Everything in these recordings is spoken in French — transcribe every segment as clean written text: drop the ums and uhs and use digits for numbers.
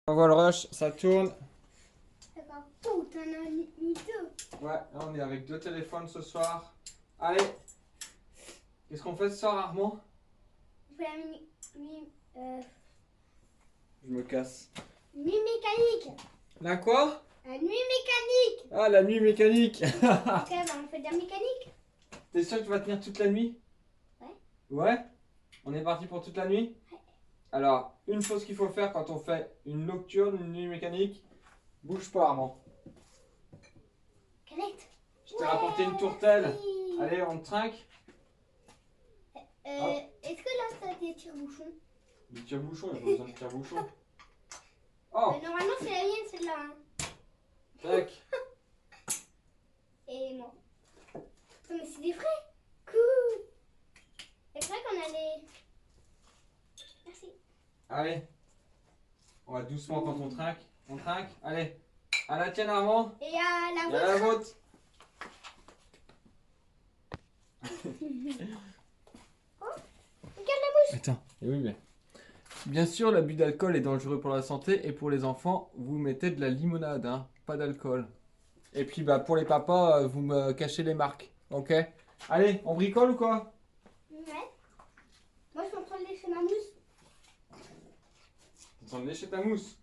On voit le rush, ça tourne. D'accord. Oh, t'en as mis deux. Ouais, là on est avec deux téléphones ce soir. Allez, qu'est-ce qu'on fait ce soir, Armand? Je fais la Je me casse. nuit mécanique. La quoi? La nuit mécanique. Ah, la nuit mécanique. Ok, bah on fait de la mécanique. T'es sûr que tu vas tenir toute la nuit? Ouais. Ouais? On est parti pour toute la nuit? Alors, une chose qu'il faut faire quand on fait une nocturne, une nuit mécanique, bouge pas, Armand. Canette. Je t'ai rapporté une tourtelle. Merci. Allez, on te trinque. Est-ce que là, ça a des tire-bouchons? Du tire-bouchon, il n'y a pas besoin de tire-bouchon. Oh, Normalement, c'est la mienne, celle-là. Hein. tac. Et moi. Non, mais c'est des frais. Cool. C'est vrai qu'on a les... Merci. Allez, on va doucement quand on trinque. On trinque. Allez, à la tienne, Armand. Et à la Et à la vôtre. vôtre. Regarde la mouche. Attends. Et oui, mais. Bien sûr, l'abus d'alcool est dangereux pour la santé et pour les enfants, vous mettez de la limonade, hein, pas d'alcool. Et puis, bah, pour les papas, vous me cachez les marques, ok? Allez, on bricole ou quoi? Ouais. Moi, je suis en train de lécher ma mousse. T'es en train de lécher ta mousse.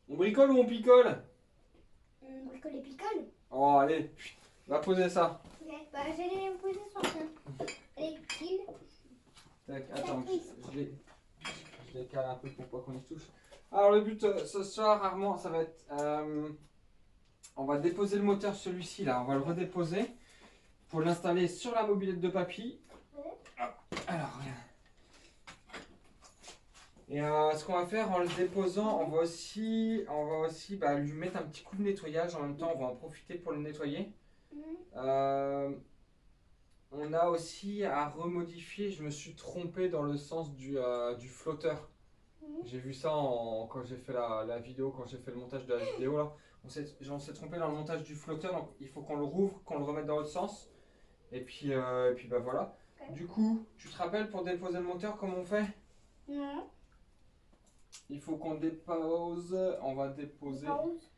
On bricole ou on picole? On bricole et picole. Oh, allez, va poser ça. Ok, bah j'allais me poser sur ça. Allez, pile. Tac, attends, je les cale un peu pour pas qu'on y touche. Alors, le but ce soir, Armand, ça va être. On va déposer le moteur, celui-ci là, on va le redéposer pour l'installer sur la mobilette de papy. Ouais. Alors, regarde. Et ce qu'on va faire en le déposant, on va aussi bah, lui mettre un petit coup de nettoyage. En même temps, on va en profiter pour le nettoyer. Euh, on a aussi à remodifier, je me suis trompé dans le sens du flotteur. J'ai vu ça quand j'ai fait la vidéo, quand j'ai fait le montage de la vidéo là. On s'est trompé dans le montage du flotteur, donc il faut qu'on le rouvre, qu'on le remette dans l'autre sens. Et puis bah voilà. Ok. Du coup, tu te rappelles pour déposer le moteur, comment on fait? Non. Il faut qu'on dépose, on va déposer. Pause.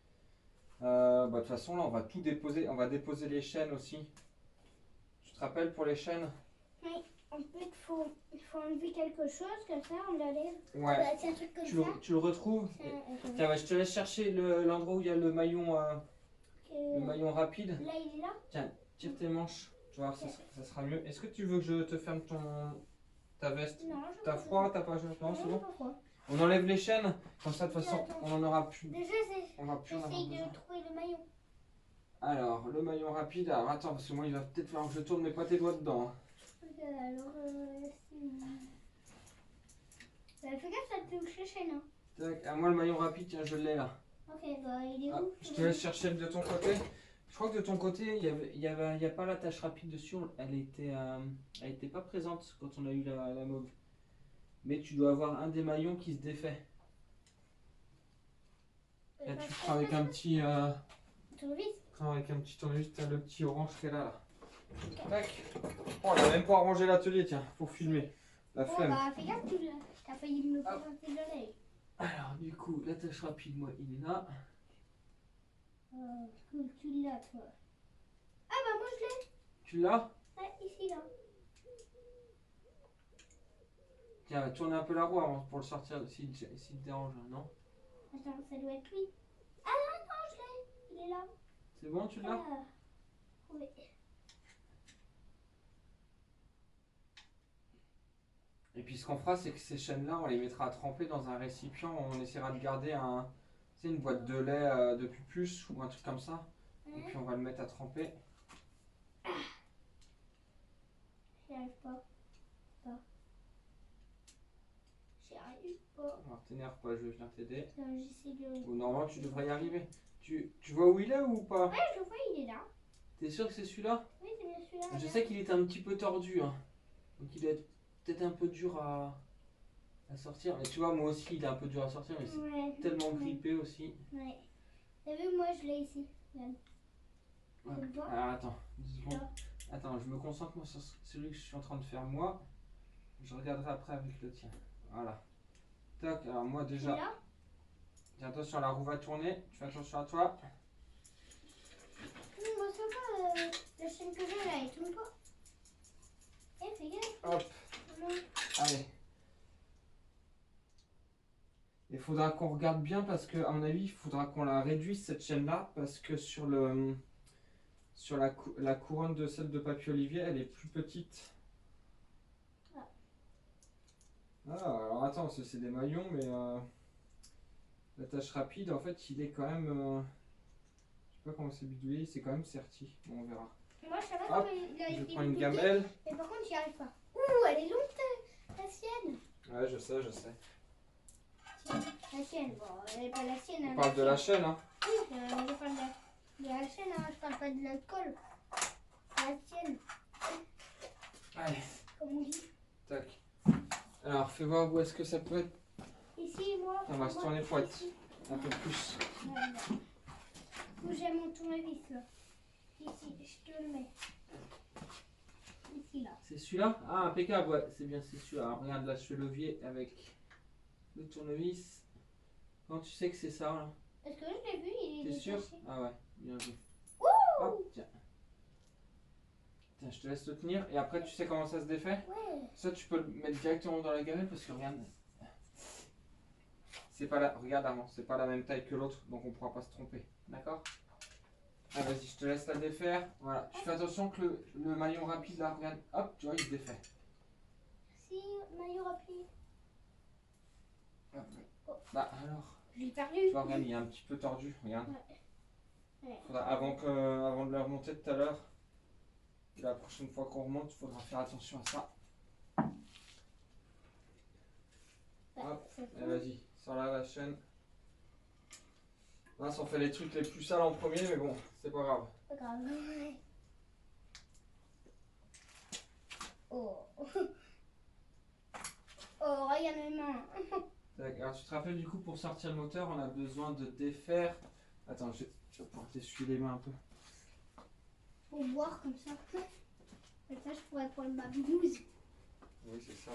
Bah, de toute façon, là, on va tout déposer. On va déposer les chaînes aussi. Tu te rappelles pour les chaînes? Oui. En fait, il faut enlever quelque chose, comme ça, on l'enlève. Ouais. Bah, c'est un truc comme ça. Tu le retrouves? Tiens, bah, je te laisse chercher l'endroit où il y a le maillon rapide. Là, il est là. Tiens, tire tes manches. Tu vas voir, ça sera mieux. Est-ce que tu veux que je te ferme ta veste? Non, je T'as froid? T'as pas chaud? Non, c'est bon? pas froid. On enlève les chaînes. Comme ça, de toute façon, Attends. on en aura plus. Déjà, On va plus en avoir j'essaye besoin. de trouver le maillon. Alors, le maillon rapide. Alors, attends, parce que moi, il va peut-être falloir que je tourne, mais pas tes doigts dedans. Hein. Ok, alors, fais gaffe, ça te touche les chaînes. Hein. Tac. Ah, moi, le maillon rapide, tiens, je l'ai là. Ok, bah, il est Ah, où? je te laisse chercher le de ton côté. Je crois que de ton côté, il y a pas l'attache rapide dessus. Elle était pas présente quand on a eu la mauve. Mais tu dois avoir un des maillons qui se défait. Là, tu prends avec un petit. Tournevis. Prends avec un petit tournevis, t'as le petit orange qu'elle a là. Tac. Oh, on a même pas arrangé l'atelier, tiens, pour filmer. La Bon, flemme. bah, fais gaffe, t'as failli me planter de l'œil. Alors, du coup, l'attache rapide, moi, il est là. Cool, tu l'as, toi. Ah, bah, moi, je l'ai. Tu l'as? Ouais, ici, là. Tiens, tourne un peu la roue avant pour le sortir s'il te dérange, non? Attends, ça doit être lui. Ah, non, je l'ai. Il est là. C'est bon, tu l'as? Ah, oui. Et puis ce qu'on fera, c'est que ces chaînes-là, on les mettra à tremper dans un récipient. On essaiera de garder une boîte de lait de pupus ou un truc comme ça. Et puis on va le mettre à tremper. J'y arrive pas. J'y arrive pas. Alors t'énerve pas, je viens t'aider. J'essaie de... Bon, normalement, tu devrais y arriver. Tu vois où il est ou pas? Ouais, je vois, il est là. T'es sûr que c'est celui-là? Oui, c'est bien celui-là. Je là. sais qu'il est un petit peu tordu. Hein. Donc il est peut-être un peu dur à sortir. Mais tu vois, moi aussi, il est un peu dur à sortir. Mais c'est Ouais. tellement grippé aussi. Ouais. T'as vu, moi, je l'ai ici. Regarde. Ouais. Tu le vois? Alors attends, 10 secondes. Là. Attends, je me concentre moi sur celui que je suis en train de faire moi. Je regarderai après avec le tien. Voilà. Tac, alors moi déjà, Là. fais attention, la roue va tourner. Tu fais attention à toi. Moi, ça va, la chaîne que j'ai là, elle tourne pas. Eh, fais gaffe. Hop, Non. allez. Il faudra qu'on regarde bien parce que, à mon avis, il faudra qu'on la réduise cette chaîne-là parce que sur la couronne de celle de Papy Olivier, elle est plus petite. Ah. Ah, alors attends, c'est des maillons, mais l'attache rapide, en fait, il est quand même. Je sais pas comment c'est bidouillé, il s'est quand même serti. Bon, on verra. Moi, je sais pas Hop, comment il a je été prends une compliqué, gamelle. mais par contre, j'y arrive pas. Ouh, elle est longue, la sienne. Ouais, je sais, je sais. La sienne, bon, elle n'est pas la sienne. On parle de la chaîne, hein. Oui, je parle de la chaîne, hein, je parle pas de l'alcool. La sienne, Allez, comme on dit. tac. Alors, fais voir où est-ce que ça peut être. Ici, moi. On va se tourner pour être ici. un peu plus. Voilà. Où j'ai mon tournevis là. Ici, je te le mets. Ici, là. C'est celui-là? Ah, impeccable, ouais, c'est bien, c'est celui-là. Alors, regarde, là, je fais levier avec le tournevis. Quand tu sais que c'est ça, là? Est-ce que je l'ai vu? Il est T'es sûr? détaché. Ah ouais, bien vu. Ouh! Hop, tiens. Tiens, je te laisse le tenir. Et après, tu sais comment ça se défait? Ouais. Ça, tu peux le mettre directement dans la gamelle parce que regarde. C'est pas la... Regarde avant, c'est pas la même taille que l'autre, donc on pourra pas se tromper. D'accord? Ah, vas-y, je te laisse la défaire. Voilà. Tu fais attention que le maillon rapide là, regarde. Hop, tu vois, il se défait. Si, maillot rapide. Hop. Bah alors. Je l'ai perdu. Tu vois, regarde, il est un petit peu tordu. Regarde. Ouais. Faudra, avant de le remonter tout à l'heure, la prochaine fois qu'on remonte, il faudra faire attention à ça. Hop, et vas-y, sors là la chaîne. Mince, on fait les trucs les plus sales en premier, mais bon, c'est pas grave. Pas grave. Oh. Oh, regarde mes mains. Tac, alors tu te rappelles du coup, pour sortir le moteur, on a besoin de défaire. Attends, je vais pouvoir t'essuyer les mains un peu. Pour boire comme ça. Comme ça, je pourrais prendre ma blouse. Oui, c'est ça.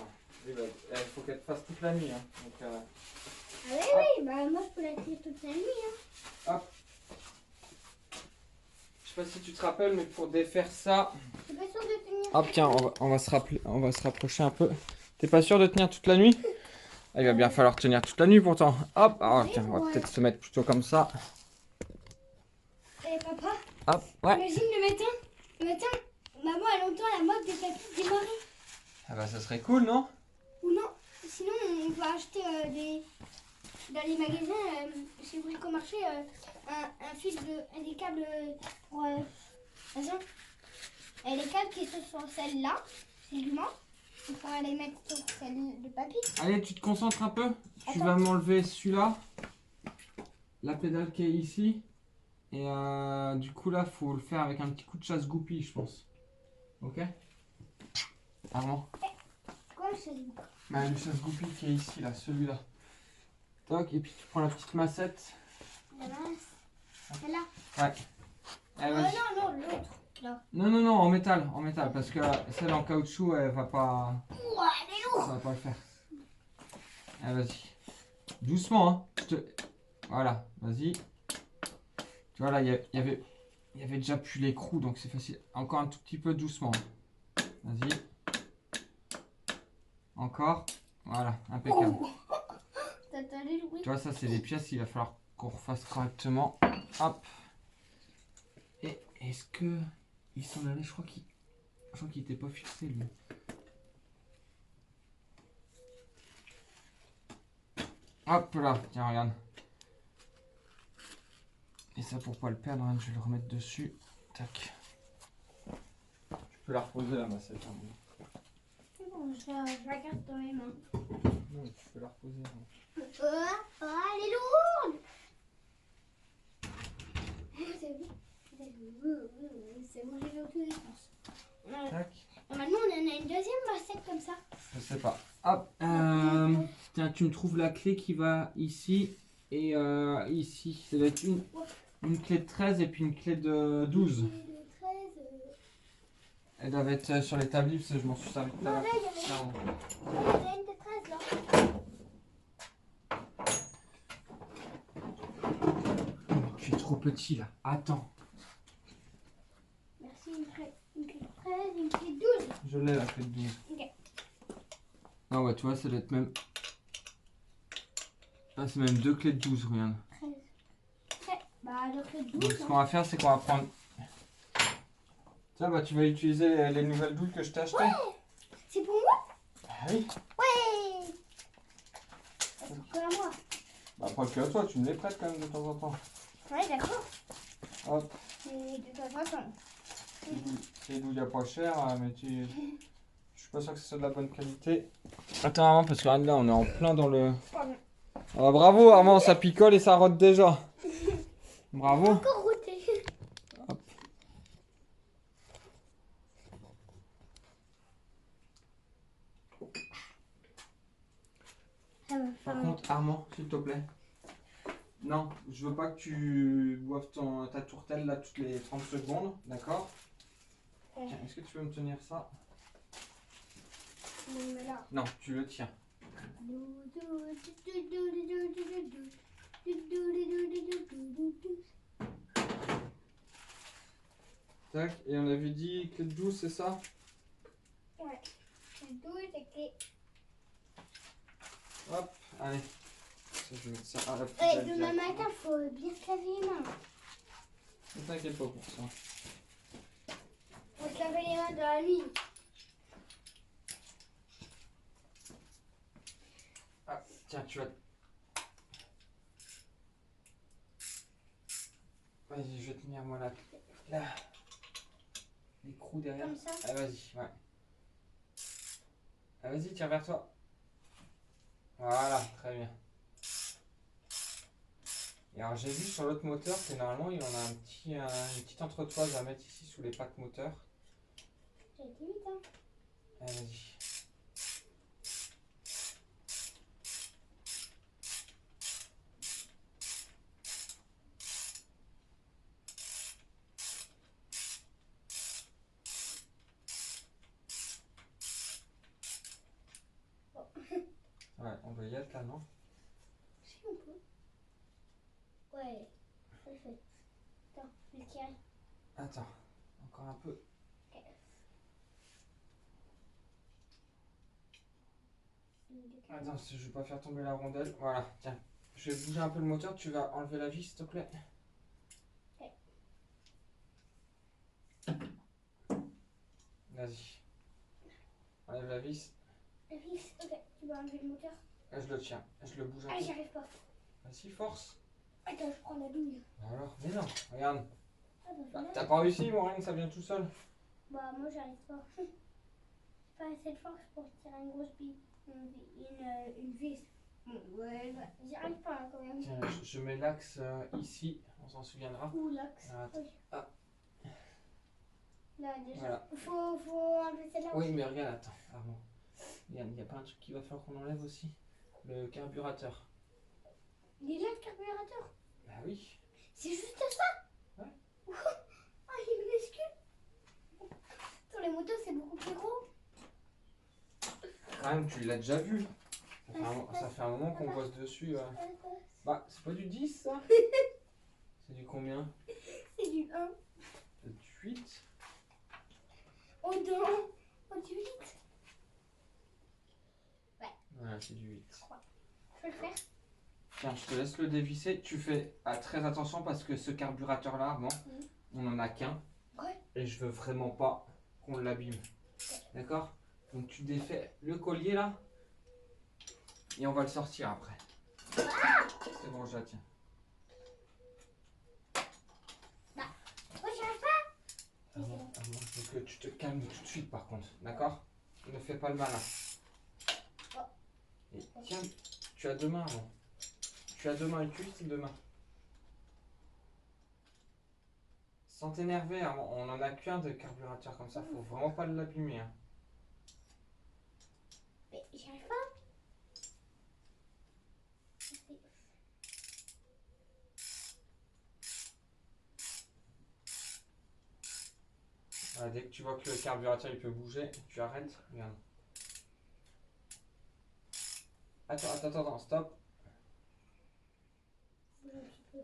Oui, bah, il faut qu'elle te fasse toute la nuit. Hein. Donc, Ah oui, bah moi je peux la tirer toute la nuit. Hein. je sais pas si tu te rappelles, mais pour défaire ça. Je suis pas sûre de tenir. Hop, tiens, on va se rapprocher un peu. T'es pas sûr de tenir toute la nuit? Ah, il va bien falloir tenir toute la nuit pourtant. Hop, alors, tiens, on va peut-être se mettre plutôt comme ça. Eh papa, Hop, ouais. imagine le matin, maman elle entend la mode des tapis démarrer. Ah bah ça serait cool, non? Ou non, sinon on va acheter dans les magasins, chez Bricomarché, des câbles pour... attention. Et les câbles qui sont sur celle-là, seulement, on pourra les mettre sur celle de papy. Allez, tu te concentres un peu. Tu Attends. vas m'enlever celui-là. La pédale qui est ici. Et du coup là, faut le faire avec un petit coup de chasse goupille, je pense. Ok? Armand. Quoi, c'est Bah, le chasse goupille qui est ici, là, celui-là. Toc, et puis tu prends la petite massette. la masse? Celle-là? Ouais. Allez, vas-y. Non, l'autre. Là. Non, en métal, parce que celle en caoutchouc, elle va pas. Ouah, elle est lourde. Ça va pas le faire. Allez, vas-y. Doucement, hein. Voilà, vas-y. Tu vois là, il y avait déjà plus l'écrou, donc c'est facile. Encore un tout petit peu doucement. Vas-y. Encore. Voilà, impeccable. T'entends le bruit? Tu vois, ça c'est des pièces, il va falloir qu'on refasse correctement. Hop. Et est-ce que il s'en allait? Je crois qu'il était pas fixé lui. Hop là, tiens, regarde. Et ça pour pas le perdre, hein, je vais le remettre dessus. Tac. Tu peux la reposer là, ma celle. C'est bon, je la garde dans mes mains. Non, tu peux la reposer. Hein. Elle est lourde. C'est bon, j'ai vu tous les sens. Tac. Maintenant, on en a une deuxième recette comme ça. Je sais pas. Hop. Tiens, tu me trouves la clé qui va ici et ici. Ça doit être une clé de 13 et puis une clé de 12. De 13. Elle doit être sur l'établi parce que je m'en suis servi tout à Non, l'heure. là, il y avait une de 13 là. trop petit là. Attends. Merci, une clé de 13, une clé de 12. Je l'ai la clé de 12. Ok. Ah ouais, tu vois, ça doit être même. Ah, c'est même 2 clés de 12, regarde. 13. Ouais, bah, deux clés de 12. Donc ce qu'on va faire, c'est qu'on va prendre. Tiens, bah tu vas utiliser les nouvelles douilles que je t'ai achetées. C'est pour moi? Ah oui. Ouais. C'est pour à moi. Bah pas que à toi, tu me les prêtes quand même de temps en temps. Ouais, d'accord. Hop, Mais de toute façon. les douilles à pas cher, mais tu. Je suis pas sûr que ce soit de la bonne qualité. Attends, Armand, parce que regarde là, on est en plein dans le. Pardon. Ah bah, bravo, Armand, ça picole et ça rote déjà. Bravo. Encore routé. Hop. Par contre, Armand, s'il te plaît. Non, je veux pas que tu boives ta tourtelle là toutes les 30 secondes, d'accord? Ouais. Tiens, est-ce que tu peux me tenir ça? Mais là. Non, tu le tiens. Tac, et on avait dit clé de 12, c'est ça? Ouais. 12 et Hop, allez. Je vais mettre ça à la ouais, poubelle demain directement. matin, faut bien se laver les mains. Ne t'inquiète pas pour ça. Faut se laver les mains dans la nuit. Ah, tiens, tu vas. Vas-y, je vais tenir moi là. L'écrou derrière. Comme ça. Ah, vas-y, ouais. Ah, vas-y, tiens vers toi. Voilà, très bien. Et alors j'ai vu sur l'autre moteur que normalement il en a une petite entretoise à mettre ici sous les pattes moteur. J'ai été vite, hein. Allez, vas-y. Ouais, on doit y être là, non? Si on peut. Ouais, ça le fait. Attends, je vais le tirer. Attends, encore un peu. Ok. Attends, je vais pas faire tomber la rondelle. Voilà, tiens. Je vais bouger un peu le moteur, tu vas enlever la vis s'il te plaît. Ok. Vas-y. Enlève la vis. La vis, ok, tu vas enlever le moteur. Là, je le tiens. Je le bouge un Ah, peu. j'y arrive pas. Vas-y, force. Attends, je prends la douille. Alors, mais non, regarde. Ah, bah, Bah, voilà. t'as pas réussi, mon rien, ça vient tout seul. Bah, moi, j'arrive pas. J'ai pas assez de force pour tirer une grosse bille. Une vis. Bon, ouais, j'y arrive pas hein, quand même. Tiens, je mets l'axe ici, on s'en souviendra. Ouh, l'axe. Ah, Oui. ah. Là, déjà. Voilà. Faut enlever celle-là Oui, aussi. mais regarde, attends, Armand. Il n'y a pas un truc qu'il va falloir qu'on enlève aussi? Le carburateur. Il est là, le carburateur. Bah oui. C'est juste ça. Ouais. Ah, il est minuscule. Sur les motos, c'est beaucoup plus gros. Quand même, tu l'as déjà vu. Ça fait un moment qu'on bosse dessus. Bah, c'est pas du 10 ça? C'est du combien? C'est du 1. C'est du 8? Oh non. Oh, du 8. Voilà, c'est du 8. Je peux le faire. Tiens, je te laisse le dévisser. Tu fais très attention parce que ce carburateur-là, Armand, on en a qu'un. Ouais. Et je veux vraiment pas qu'on l'abîme. D'accord? Donc tu défais le collier là. Et on va le sortir après. C'est bon, je la tiens. Moi, j'y arrive pas. Armand, il faut que tu te calmes tout de suite par contre. D'accord? Ne fais pas le malin. Et tiens, tu as deux mains, Armand. Tu as deux mains, utilise tes deux mains. Sans t'énerver, Armand. On en a qu'un de carburateur comme ça. Faut vraiment pas l'abîmer. Hein. Mais j'y arrive pas. Voilà, dès que tu vois que le carburateur il peut bouger, tu arrêtes. Regarde. Attends, stop. Bouge un petit peu.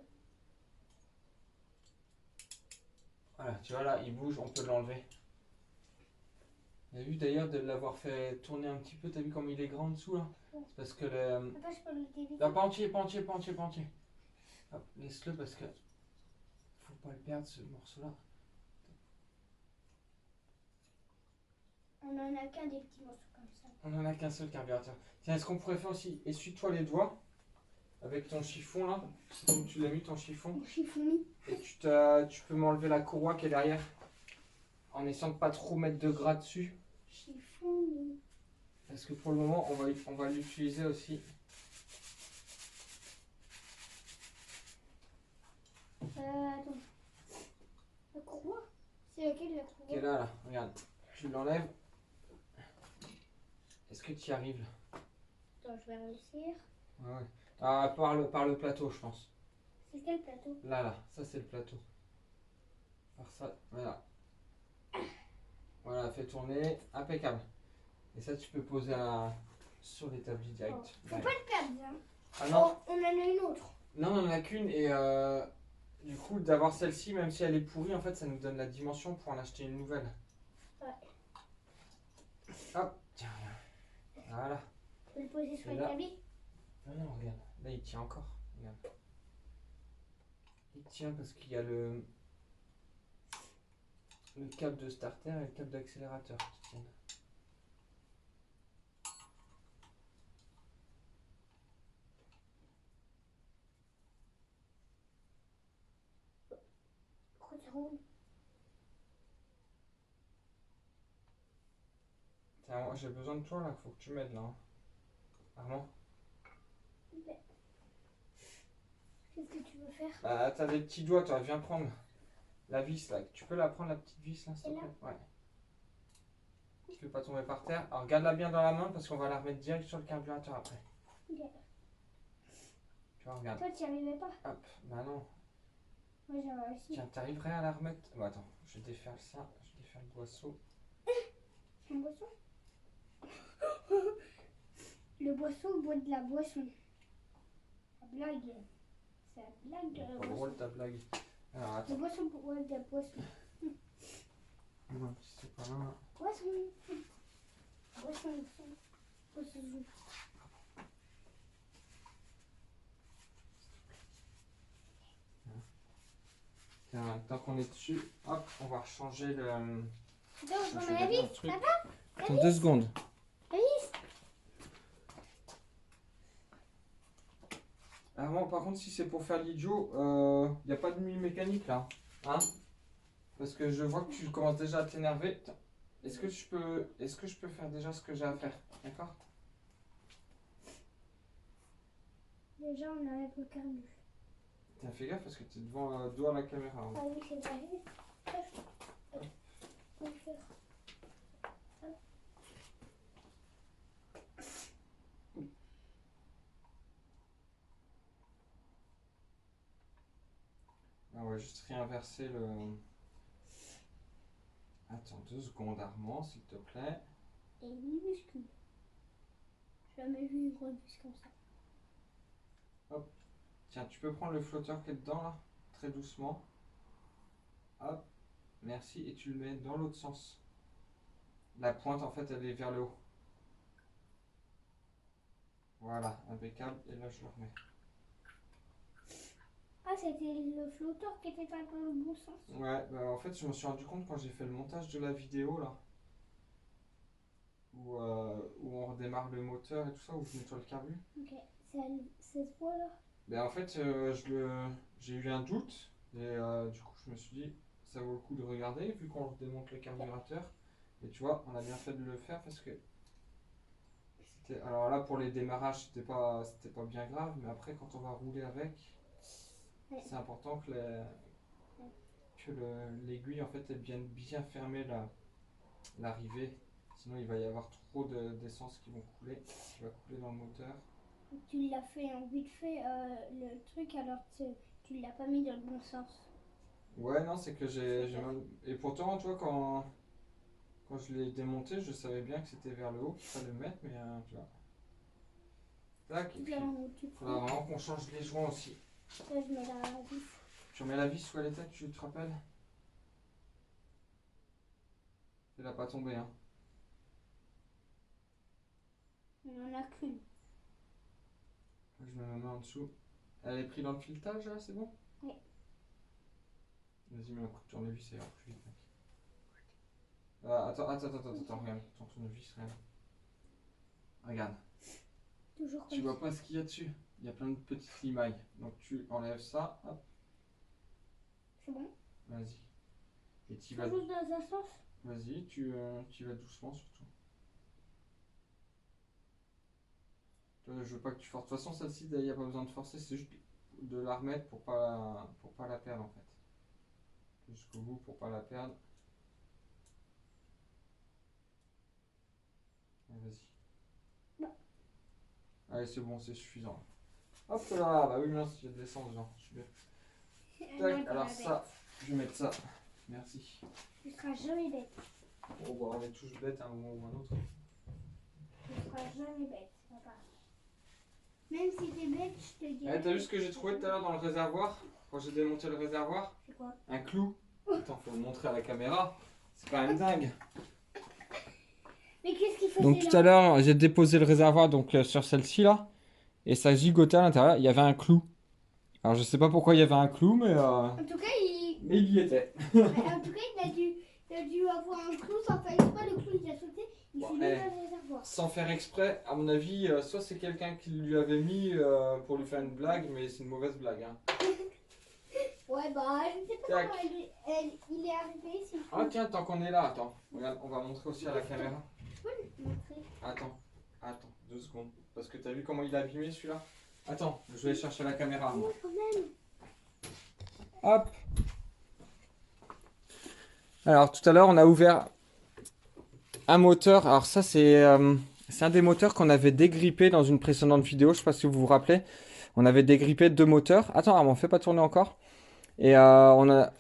Ah, tu vois là, il bouge, on peut l'enlever. T'as vu d'ailleurs de l'avoir fait tourner un petit peu, t'as vu comme il est grand en dessous là? Ouais. C'est parce que le. Papa, je peux le dévisser. Non, pas entier, pas entier, pas entier, pas entier. Hop, laisse-le parce que faut pas le perdre ce morceau-là. On en a qu'un des petits morceaux comme ça. On en a qu'un seul carburateur. Tiens, est-ce qu'on pourrait faire aussi, essuie-toi les doigts avec ton chiffon là, c'est où tu l'as mis ton chiffon. Mon chiffon. Et tu peux m'enlever la courroie qui est derrière en essayant de pas trop mettre de gras dessus. Chiffon. Parce que pour le moment, on va l'utiliser aussi. Attends. La courroie? C'est laquelle la courroie? Qui est là, regarde. Tu l'enlèves. Est-ce que tu y arrives? Attends, je vais réussir. Ouais. Ah, par le plateau, je pense. C'est quel plateau? Là, ça c'est le plateau. Par ça, voilà. Voilà, fais tourner, impeccable. Et ça, tu peux poser sur l'établi direct. Oh, faut pas le perdre, hein. Ah non, Oh, on en a une autre. non, on en a qu'une et du coup, d'avoir celle-ci, même si elle est pourrie, en fait, ça nous donne la dimension pour en acheter une nouvelle. Ouais. Hop, tiens, voilà. Tu peux le poser sur Et là- l'établi? Non, non, regarde, là, il tient encore. Regarde. Il tient parce qu'il y a le câble de starter et le câble d'accélérateur qui tiennent. Pourquoi ça roule? Tiens, moi, j'ai besoin de toi là, faut que tu m'aides là. Hein. Armand? Qu'est-ce que tu veux faire? Bah, t'as des petits doigts, toi, viens prendre la vis là. Tu peux la prendre, la petite vis là, s'il te Et là? plaît? Ouais. Tu fais pas tomber par terre. Alors, garde-la bien dans la main parce qu'on va la remettre direct sur le carburateur après. Ok. Tu vois, regarde. Toi, tu n'y arrivais pas? Hop, bah non. Moi, j'ai réussi. Tiens, t'arriverais à la remettre? Bah, attends, je vais défaire ça, je vais défaire le boisseau. Un boisson? Le boisseau boit de la boisson. La blague. C'est la blague de la Pas boisson. drôle ta blague. Alors, Le attends. boisson boit de la boisson. Non, c'est pas là. Boisson. Boisson. Boisson. Tiens, tant qu'on est dessus, hop, on va changer le. Attends, je changer remets la le vis. truc. Papa, Attends 2 secondes. la vis. Alors, bon, par contre, si c'est pour faire l'idiot, il n'y a pas de nuit mécanique là. Hein? Parce que je vois que tu commences déjà à t'énerver. Est-ce que je peux faire déjà ce que j'ai à faire? D'accord? Déjà, on enlève le carbu. Tiens, fais gaffe parce que tu es devant le doigt à la caméra. Hein. Ah oui, c'est vrai. On va faire. On va juste réinverser le. Attends 2 secondes, Armand, s'il te plaît. Et minuscule. J'ai jamais vu une grosse vis comme ça. Tiens, tu peux prendre le flotteur qui est dedans là, très doucement. Hop, merci, et tu le mets dans l'autre sens. La pointe en fait elle est vers le haut. Voilà, impeccable, et là je le remets. Ah, c'était le flotteur qui était pas dans le bon sens. Ouais, bah en fait je me suis rendu compte quand j'ai fait le montage de la vidéo là, où on redémarre le moteur et tout ça, où je nettoie le carbu. Ok, c'est ce voie là. Ben en fait j'ai eu un doute, et du coup je me suis dit ça vaut le coup de regarder vu qu'on démonte le carburateur. Et tu vois, on a bien fait de le faire parce que alors là pour les démarrages c'était pas bien grave, mais après quand on va rouler avec, Ouais. c'est important que l'aiguille en fait elle vienne bien fermer l'arrivée, sinon il va y avoir trop d'essence qui va couler dans le moteur. Tu l'as fait en vite fait le truc alors tu l'as pas mis dans le bon sens. Ouais, non, c'est que j'ai mal. Et pourtant, tu vois, quand je l'ai démonté, je savais bien que c'était vers le haut qu'il fallait le mettre, mais tu vois. Tac, et puis Tu il faudra prends. vraiment qu'on change les joints aussi. Là, je mets la vis. Tu remets la vis où elle était, tu te rappelles? Elle n'a pas tombé, hein. Il n'y en a qu'une. Je mets ma main en dessous. Elle est prise dans le filetage là, c'est bon? Oui. Vas-y, mets un coup de tournevis, ça ira plus vite, mec. Attends, regarde. Ton tournevis, regarde. Regarde. Toujours Tu vois pas ce qu'il y a dessus? Il y a plein de petites limailles. Donc tu enlèves ça, hop. C'est bon? Vas-y. Et tu vas. Toujours dans un sens? Vas-y, tu vas doucement surtout. Je veux pas que tu forces. De toute façon, celle-ci, il n'y a pas besoin de forcer, c'est juste de la remettre pour pas la perdre en fait. Jusqu'au bout pour pas la perdre. Vas-y. Non. Allez, c'est bon, c'est suffisant. Hop là, bah oui, mince, il y a de l'essence dedans. Super. Tac, alors ça, je vais mettre ça. Merci. Tu seras jamais bête. Oh, bah, on est tous bêtes à un moment ou à un autre. Tu seras jamais bête, papa. Même si t'es bête, je te dis. Eh, t'as vu ce que j'ai trouvé tout à l'heure dans le réservoir? Quand j'ai démonté le réservoir? C'est quoi? Un clou. Attends, faut le montrer à la caméra. C'est quand même dingue. Mais qu'est-ce qu'il faisait Donc tout à l'heure, j'ai déposé le réservoir donc sur celle-ci là. Et ça gigotait à l'intérieur. Il y avait un clou. Alors je sais pas pourquoi il y avait un clou, mais En tout cas, mais il y était. en tout cas, il a dû avoir un clou sans faire exprès. Le clou, il a sauté. Il s'est mis dans le réservoir. Sans faire exprès, à mon avis, soit c'est quelqu'un qui lui avait mis pour lui faire une blague, mais c'est une mauvaise blague. Hein. Ouais, bah, je sais pas Tac. comment il est arrivé ici. Ah tiens, tant qu'on est là, attends. Regarde, on va montrer aussi à la caméra. Tu peux le montrer? Attends, 2 secondes. Parce que t'as vu comment il est abîmé celui-là? Attends, je vais aller chercher la caméra. Oui, quand même. Hop. Alors tout à l'heure, on a ouvert un moteur. Alors ça, c'est un des moteurs qu'on avait dégrippé dans une précédente vidéo. Je sais pas si vous vous rappelez. On avait dégrippé 2 moteurs. Attends, Armand, fais pas tourner encore. Et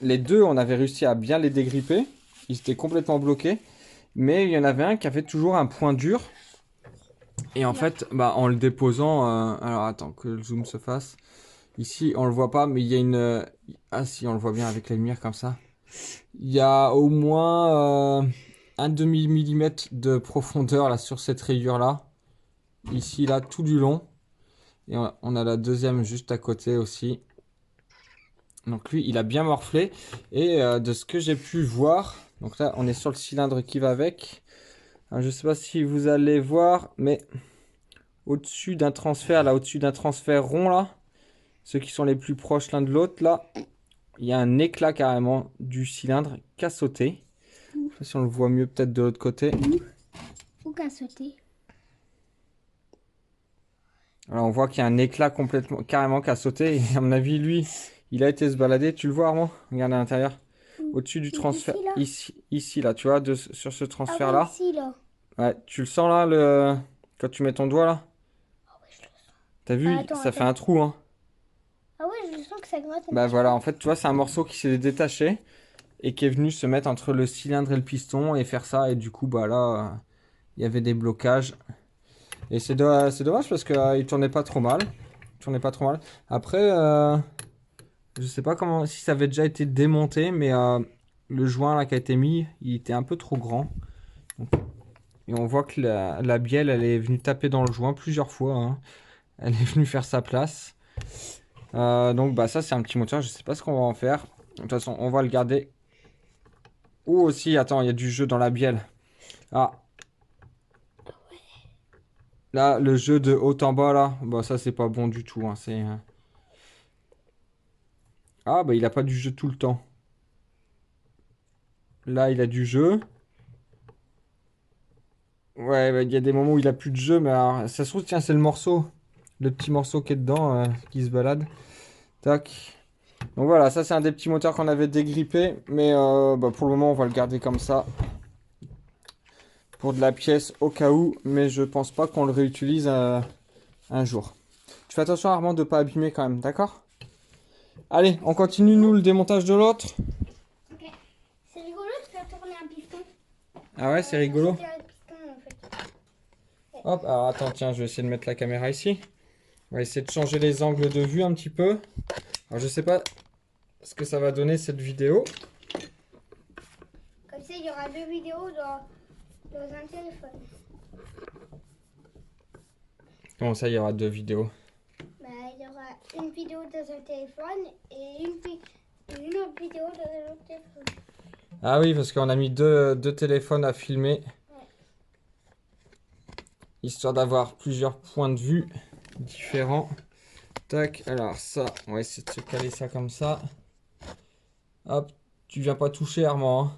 les deux, on avait réussi à bien les dégripper. Ils étaient complètement bloqués. Mais il y en avait un qui avait toujours un point dur. Et en fait, bah, en le déposant... alors attends, que le zoom se fasse. Ici, on le voit pas, mais il y a une... Ah si, on le voit bien avec la lumière comme ça. Il y a au moins un demi-millimètre de profondeur là sur cette rayure là. Ici, là, tout du long. Et on a la deuxième juste à côté aussi. Donc lui, il a bien morflé. Et de ce que j'ai pu voir, donc là, on est sur le cylindre qui va avec. Alors, je sais pas si vous allez voir, mais au-dessus d'un transfert, là, au-dessus d'un transfert rond, là, ceux qui sont les plus proches l'un de l'autre, là, il y a un éclat carrément du cylindre qui a sauté. Je sais pas si on le voit mieux peut-être de l'autre côté. Où qu'a sauté? Alors on voit qu'il y a un éclat carrément qui a sauté. Et à mon avis, lui, il a été se balader. Tu le vois, Armand? Regarde à l'intérieur. Au-dessus du transfert. Ici, là, tu vois, sur ce transfert-là. Ici, là. Ouais, tu le sens là, quand tu mets ton doigt là? Ah ouais, je le sens. T'as vu, ça fait un trou, hein. Ah ouais, je sens que ça gratte. Bah voilà, en fait, tu vois, c'est un morceau qui s'est détaché et qui est venu se mettre entre le cylindre et le piston et faire ça. Et du coup, bah là, il y avait des blocages. Et c'est dommage parce qu'il tournait pas trop mal. Après, je sais pas si ça avait déjà été démonté, mais le joint là qui a été mis, il était un peu trop grand. Et on voit que la bielle, elle est venue taper dans le joint plusieurs fois. Hein. Elle est venue faire sa place. Donc bah ça c'est un petit moteur, je sais pas ce qu'on va en faire. De toute façon, on va le garder. Ou aussi, attends, il y a du jeu dans la bielle. Ah. Là, le jeu de haut en bas là, bah ça c'est pas bon du tout. Hein. Ah bah il a pas du jeu tout le temps. Là il a du jeu. Ouais, bah, il y a des moments où il a plus de jeu, mais alors, ça se trouve, tiens, c'est le morceau. Le petit morceau qui est dedans, qui se balade. Tac. Donc voilà, ça c'est un des petits moteurs qu'on avait dégrippé, mais bah, pour le moment on va le garder comme ça. Pour de la pièce au cas où, mais je pense pas qu'on le réutilise un jour. Tu fais attention Armand de pas abîmer quand même, d'accord? Allez, on continue nous le démontage de l'autre. Ok. C'est rigolo de faire tourner un piston. Ah ouais, c'est rigolo. C'était un piston, en fait. Hop, alors attends, tiens, je vais essayer de mettre la caméra ici. On va essayer de changer les angles de vue un petit peu. Alors je sais pas ce que ça va donner cette vidéo. Comme ça, sais, il y aura 2 vidéos dans un téléphone. Comment ça, il y aura 2 vidéos? Bah, il y aura une vidéo dans un téléphone et une autre vidéo dans un autre téléphone. Ah oui, parce qu'on a mis deux téléphones à filmer. Ouais. Histoire d'avoir plusieurs points de vue différents. Tac, alors ça, on va essayer de se caler ça comme ça. Hop, tu viens pas toucher Armand, hein.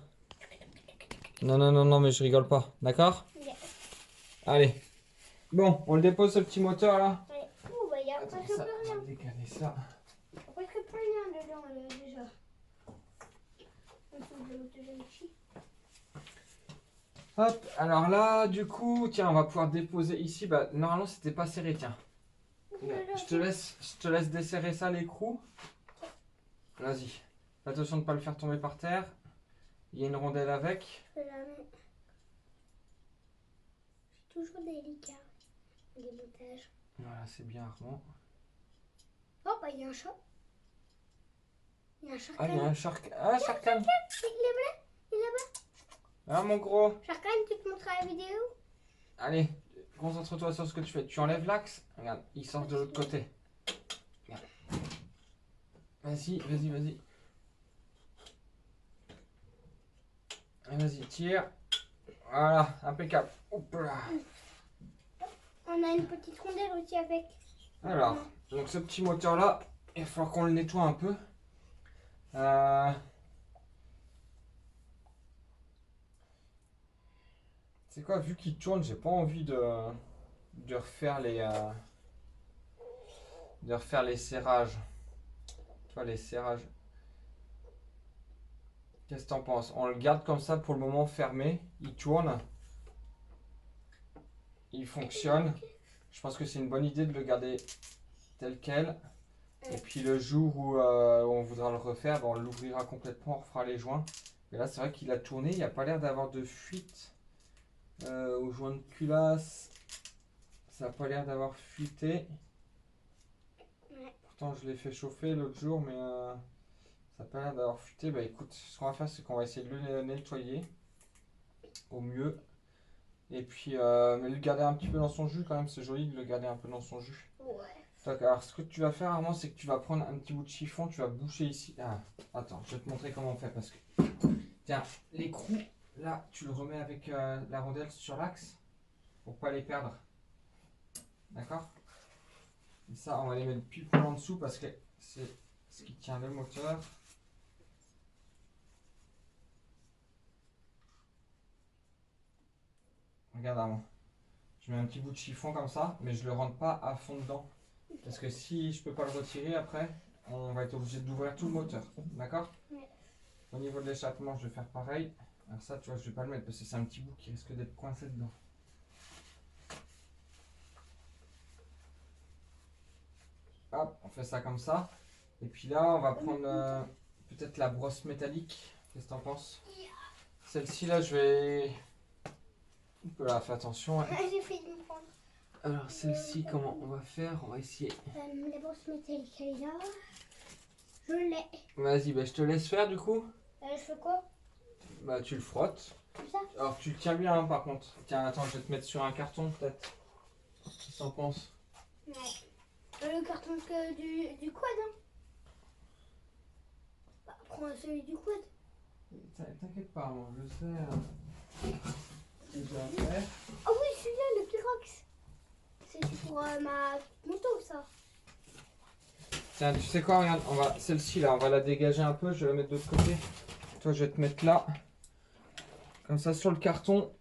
Non, non, non, non, mais je rigole pas, d'accord? Yeah. Allez. Bon, on le dépose ce petit moteur là. Ouais. Ouh, bah, il y a Attends, presque ça, plus on rien. va décaler ça. Il y a presque plus rien dedans déjà. On trouve de l'autogène ici. Hop, alors là, du coup, tiens, on va pouvoir déposer ici. Bah, normalement, c'était pas serré, tiens. Je te laisse desserrer ça, l'écrou. Vas-y. Fais attention de ne pas le faire tomber par terre. Il y a une rondelle avec. C'est toujours délicat, les montages. Voilà, c'est bien, Armand. Oh, bah, il y a un chat. Il y a un Sharkan. Ah, il y a un Sharkan. Ah, Sharkan. Il est là, il est là-bas. Ah, mon gros. Sharkan, tu te montres la vidéo? Allez, concentre-toi sur ce que tu fais. Tu enlèves l'axe. Regarde, il sort de l'autre côté. Regarde. Vas-y, vas-y, vas-y. Allez, vas-y, tire. Voilà, impeccable. Hop là. On a une petite rondelle aussi avec. Alors, donc ce petit moteur là, il va falloir qu'on le nettoie un peu. C'est quoi, vu qu'il tourne, j'ai pas envie de refaire les serrages. Tu vois, les serrages. Qu'est-ce que t'en penses? On le garde comme ça pour le moment fermé. Il tourne. Il fonctionne. Je pense que c'est une bonne idée de le garder tel quel. Et puis le jour où on voudra le refaire, ben, on l'ouvrira complètement, on refera les joints. Et là, c'est vrai qu'il a tourné. Il n'y a pas l'air d'avoir de fuite au joint de culasse. Ça n'a pas l'air d'avoir fuité. Pourtant, je l'ai fait chauffer l'autre jour, mais ça n'a pas l'air d'avoir fuité. Bah écoute, ce qu'on va faire, c'est qu'on va essayer de le nettoyer au mieux. Et puis, mais le garder un petit peu dans son jus quand même. C'est joli de le garder un peu dans son jus. Ouais. Donc, alors, ce que tu vas faire, Armand, c'est que tu vas prendre un petit bout de chiffon, tu vas boucher ici. Ah, attends, je vais te montrer comment on fait parce que. Tiens, l'écrou, là, tu le remets avec la rondelle sur l'axe pour pas les perdre. D'accord? Et ça, on va les mettre pile poil en dessous parce que c'est ce qui tient le moteur. Regarde, Armand. Je mets un petit bout de chiffon comme ça, mais je le rentre pas à fond dedans. Parce que si je peux pas le retirer après, on va être obligé d'ouvrir tout le moteur. D'accord? Ouais. Au niveau de l'échappement, je vais faire pareil. Alors ça, tu vois, je vais pas le mettre parce que c'est un petit bout qui risque d'être coincé dedans. Hop, on fait ça comme ça. Et puis là, on va prendre peut-être la brosse métallique. Qu'est-ce que t'en penses? Celle-ci là, je vais... Voilà, fais attention. Hein. J'ai failli me prendre. Alors celle-ci, comment on va faire? On va essayer. La brosse métallique, elle est là. Je l'ai. Vas-y, bah, je te laisse faire du coup. Je fais quoi? Bah tu le frottes. Comme ça? Alors tu le tiens bien hein, par contre. Tiens, attends, je vais te mettre sur un carton peut-être. Qu'est-ce que t'en penses? Ouais. Le carton du quad, hein? Bah, prends celui du quad. T'inquiète pas, moi, je sais. Ce que j'ai à faire. Oh oui, celui-là, le Pyrox. C'est pour ma moto, ça. Tiens, tu sais quoi, regarde, celle-ci là, on va la dégager un peu, je vais la mettre de l'autre côté. Toi, je vais te mettre là. Comme ça, sur le carton.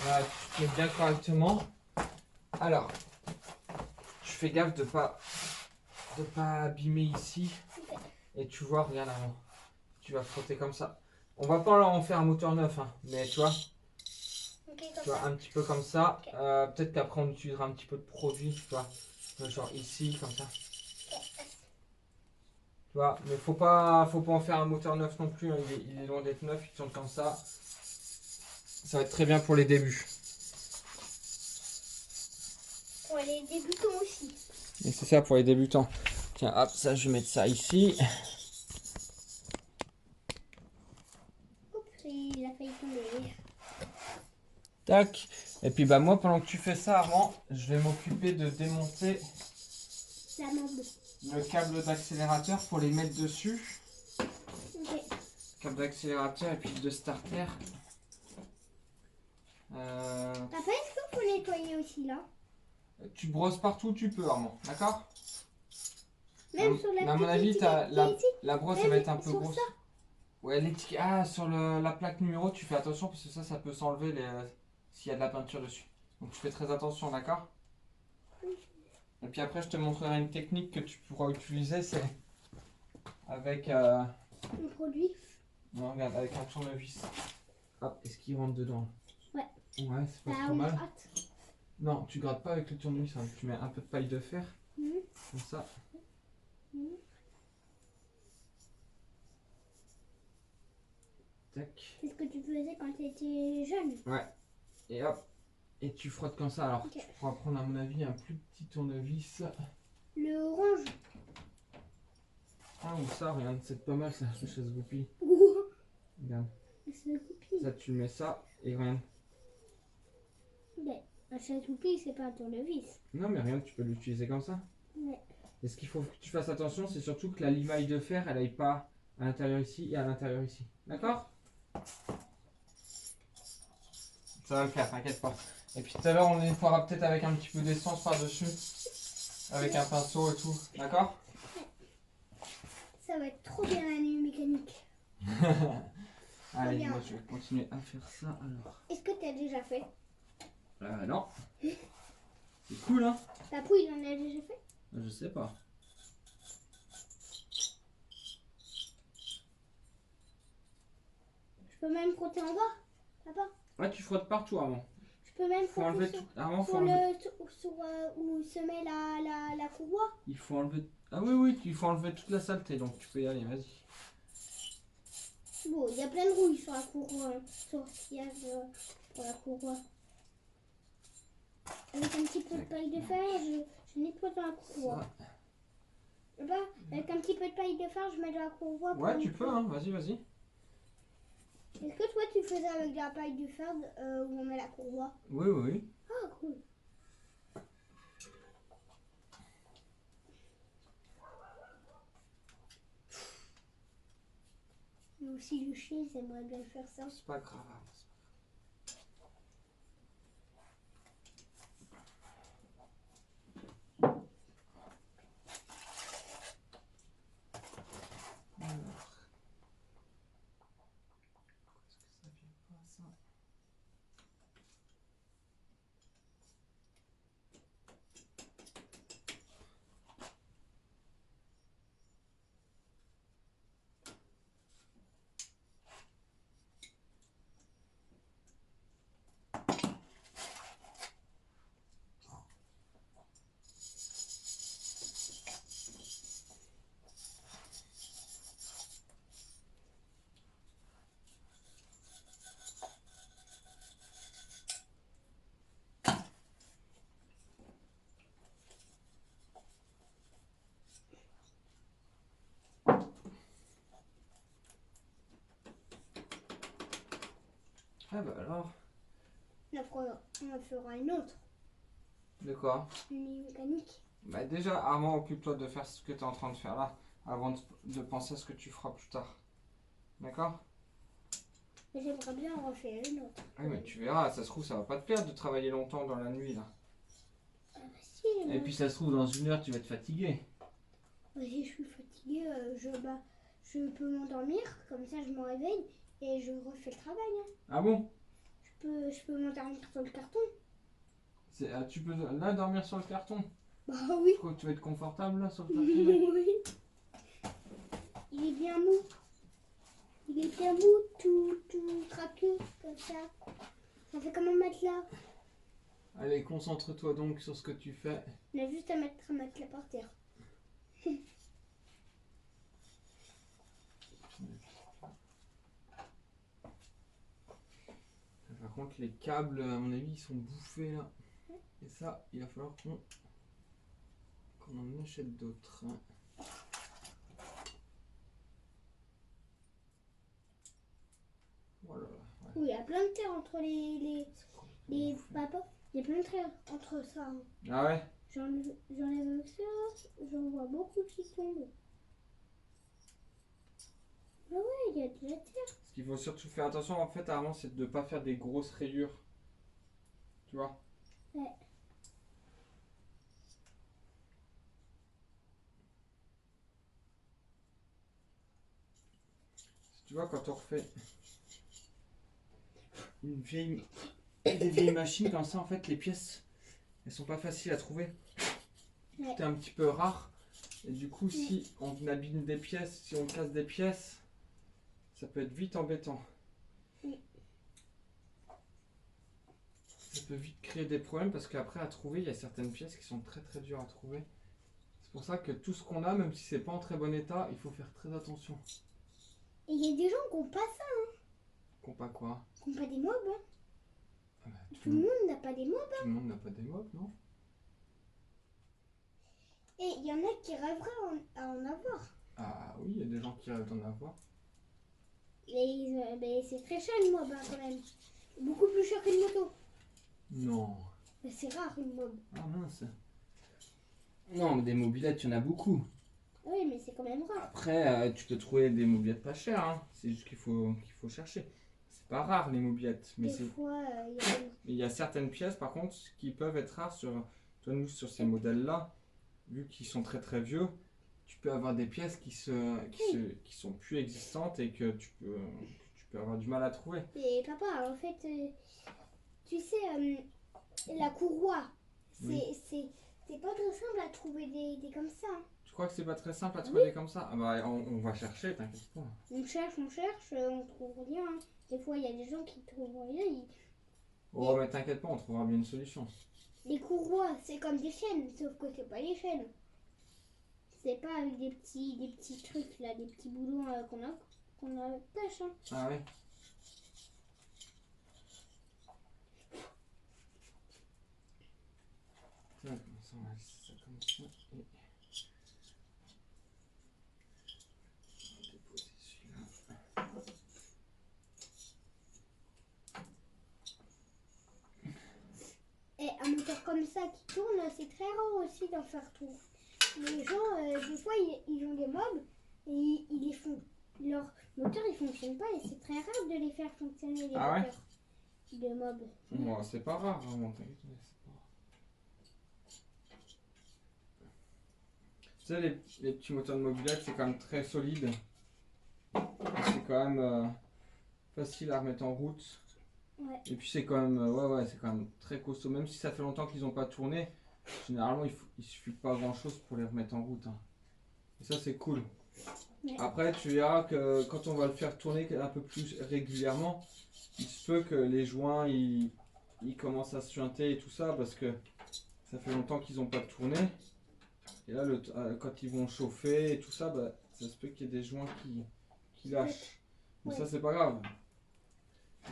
Voilà, tu te mets bien correctement. Alors, tu fais gaffe de pas abîmer ici. Okay. Et tu vois, regarde avant. Tu vas frotter comme ça. On va pas en faire un moteur neuf, hein, mais tu vois. Okay, Tu vois, un petit peu comme ça. Okay. Peut-être qu'après on utilisera un petit peu de produit, tu vois. Genre ici, comme ça. Okay. Tu vois, mais faut pas en faire un moteur neuf non plus. Hein. Il est loin d'être neuf, il tourne comme ça. Ça va être très bien pour les débuts. Pour les débutants aussi. Et c'est ça pour les débutants. Tiens, hop, ça, je vais mettre ça ici. Oups, il a failli tomber. Tac. Et puis bah moi, pendant que tu fais ça, Armand, je vais m'occuper de démonter L'amande. le câble d'accélérateur pour les mettre dessus. Ok. Câble d'accélérateur et puis de starter. Après, est-ce qu'il faut nettoyer aussi là? Tu brosses partout où tu peux, Armand. D'accord? Même sur la à mon petite avis, étiquette qui est ici? la brosse, ça Même va être un peu sur grosse. ça? Ouais, l'étiquette. Ah, sur la plaque numéro, tu fais attention parce que ça peut s'enlever s'il y a de la peinture dessus. Donc tu fais très attention, d'accord? Et puis après, je te montrerai une technique que tu pourras utiliser, c'est avec... Un produit? Non, regarde, avec un tournevis. Hop, est-ce qu'il rentre dedans? Ouais. Ouais, c'est pas Ah, trop on mal. gratte. Non, tu grattes pas avec le tournevis, hein. Tu mets un peu de paille de fer, Mhm. comme ça. Mhm. Tac. C'est ce que tu faisais quand tu étais jeune. Ouais. Et hop. Et tu frottes comme ça. Alors, Ok. tu pourras prendre, à mon avis, un plus petit tournevis. Le orange. Ah, ou ça, regarde, c'est pas mal ça, le chasse-goupille. Ouh, Regarde. c'est une copie. Ça, tu mets ça, et regarde. Mais un chasse-goupille, c'est pas un tournevis. Non, mais regarde, tu peux l'utiliser comme ça. Ouais. Et ce qu'il faut que tu fasses attention, c'est surtout que la limaille de fer, elle aille pas à l'intérieur ici et à l'intérieur ici. D'accord? Ça va le faire, t'inquiète pas. Et puis tout à l'heure, on les nettoiera peut-être avec un petit peu d'essence par-dessus. Avec un pinceau et tout. D'accord? Ça va être trop bien la nuit mécanique. Allez, bien. moi je vais continuer à faire ça alors. Est-ce que tu as déjà fait? Non. C'est cool, hein? Papou, il en a déjà fait? Je sais pas. Je peux même frotter en bas, papa. Ouais, tu frottes partout avant. Je peux même Faut frotter enlever sur, tout. Avant, faut sur enlever. où se met la courroie. Il faut enlever. Ah oui, il faut enlever toute la saleté, donc tu peux y aller, vas-y. Bon, il y a plein de rouille sur la courroie, sur ce qu'il y a pour la courroie. Avec un petit peu de paille de fer, je nettoie dans la courroie. Ça. Papa, avec un petit peu de paille de fer, je mets dans la courroie. pour Ouais, tu nettoyer. peux, hein, vas-y. Est-ce que toi, tu faisais avec de la paille de fer où on met la courroie? Oui. Ah, cool. Mais aussi le chien, j'aimerais bien faire ça. C'est pas grave. Alors. Est-ce que ça vient pas ça? Ah bah alors. On en fera une autre, De quoi? une mécanique. Bah déjà, Armand, occupe-toi de faire ce que tu es en train de faire là, avant de penser à ce que tu feras plus tard. D'accord? Mais j'aimerais bien en refaire une autre. Oui, mais tu verras, ça se trouve, ça va pas te plaire de travailler longtemps dans la nuit là. Ah bah si, Et puis ça se trouve, dans une heure, tu vas te fatiguer. bah, si je suis fatiguée, je peux m'endormir, comme ça je me réveille et je refais le travail. Hein. Ah bon? Je peux m'endormir sur le carton. Tu peux là dormir sur le carton? Bah oui. Quoi, tu vas être confortable là sur le carton? Là Oui. Il est bien mou. Il est bien mou, tout craqueux, comme ça. Ça fait comme un matelas. Allez, concentre-toi donc sur ce que tu fais. On a juste à mettre un matelas par terre. Par contre, les câbles, à mon avis, ils sont bouffés là. Et ça, il va falloir qu'on en achète d'autres. Oui, il y a plein de terre entre les papas. Il y a plein de terre entre ça. Hein. Ah ouais? J'enlève ça, j'en vois beaucoup qui tombent. Ah ouais, il y a de la terre. Ce qu'il faut surtout faire attention en fait, Armand, c'est de ne pas faire des grosses rayures. Tu vois? Ouais. Tu vois, quand on refait des vieilles machines comme ça, en fait, les pièces, elles sont pas faciles à trouver. Ouais. C'est un petit peu rare. Et du coup, si on abîme des pièces, si on casse des pièces, ça peut être vite embêtant. Oui. Ça peut vite créer des problèmes parce qu'après, à trouver, il y a certaines pièces qui sont très très dures à trouver. C'est pour ça que tout ce qu'on a, même si c'est pas en très bon état, il faut faire très attention. Et il y a des gens qui n'ont pas ça, Qu'on pas quoi? qui n'ont pas des mobs. Hein. Ah bah, Tout le monde n'a pas des mobs. tout le monde n'a pas des mobs, non? Et il y en a qui rêveraient à en avoir. Ah oui, il y a des gens qui rêvent d'en avoir. Mais c'est très cher une mob hein, quand même. Beaucoup plus cher qu'une moto. Non. Mais c'est rare une mob. Ah mince. Non, mais des mobilettes, il y en a beaucoup. Oui, mais c'est quand même rare. Après, tu peux trouver des mobilettes pas chères. Hein. C'est juste qu'il faut chercher. C'est pas rare les mobilettes. Mais Des fois, il y a certaines pièces par contre qui peuvent être rares sur ces modèles-là. Vu qu'ils sont très très vieux, tu peux avoir des pièces qui sont plus existantes et que tu peux avoir du mal à trouver. Et papa, en fait, tu sais, la courroie, c'est pas très simple à trouver des comme ça. Hein. Tu crois que c'est pas très simple à trouver comme ça? Ah bah on va chercher, t'inquiète pas. On cherche, on trouve rien. Hein. Des fois, il y a des gens qui trouvent rien. Oh mais t'inquiète pas, on trouvera bien une solution. Les courroies, c'est comme des chaînes, sauf que c'est pas des chaînes. C'est pas avec des petits trucs là, des petits boulons qu'on attache. Hein. Ah ouais. Comme ça, on va laisser ça comme ça et déposer celui-là. Et un moteur comme ça qui tourne, c'est très rare aussi d'en faire tout. Les gens, des fois, ils ont des mobs et ils les font. Leur moteur, il fonctionne pas et c'est très rare de les faire fonctionner, les Ah moteurs de mobs. Bon, c'est pas rare, vraiment, t'inquiète, c'est pas rare. Tu sais, les petits moteurs de mobilette, c'est quand même très solide. C'est quand même facile à remettre en route. Ouais. Et puis c'est quand même, c'est quand même très costaud. Même si ça fait longtemps qu'ils n'ont pas tourné, généralement il suffit pas grand chose pour les remettre en route. Hein. Et ça c'est cool. Ouais. Après tu verras que quand on va le faire tourner un peu plus régulièrement, il se peut que les joints ils commencent à se suinter et tout ça parce que ça fait longtemps qu'ils n'ont pas tourné. Et là quand ils vont chauffer et tout ça, bah, ça se peut qu'il y ait des joints qui lâchent. Mais ça c'est pas grave.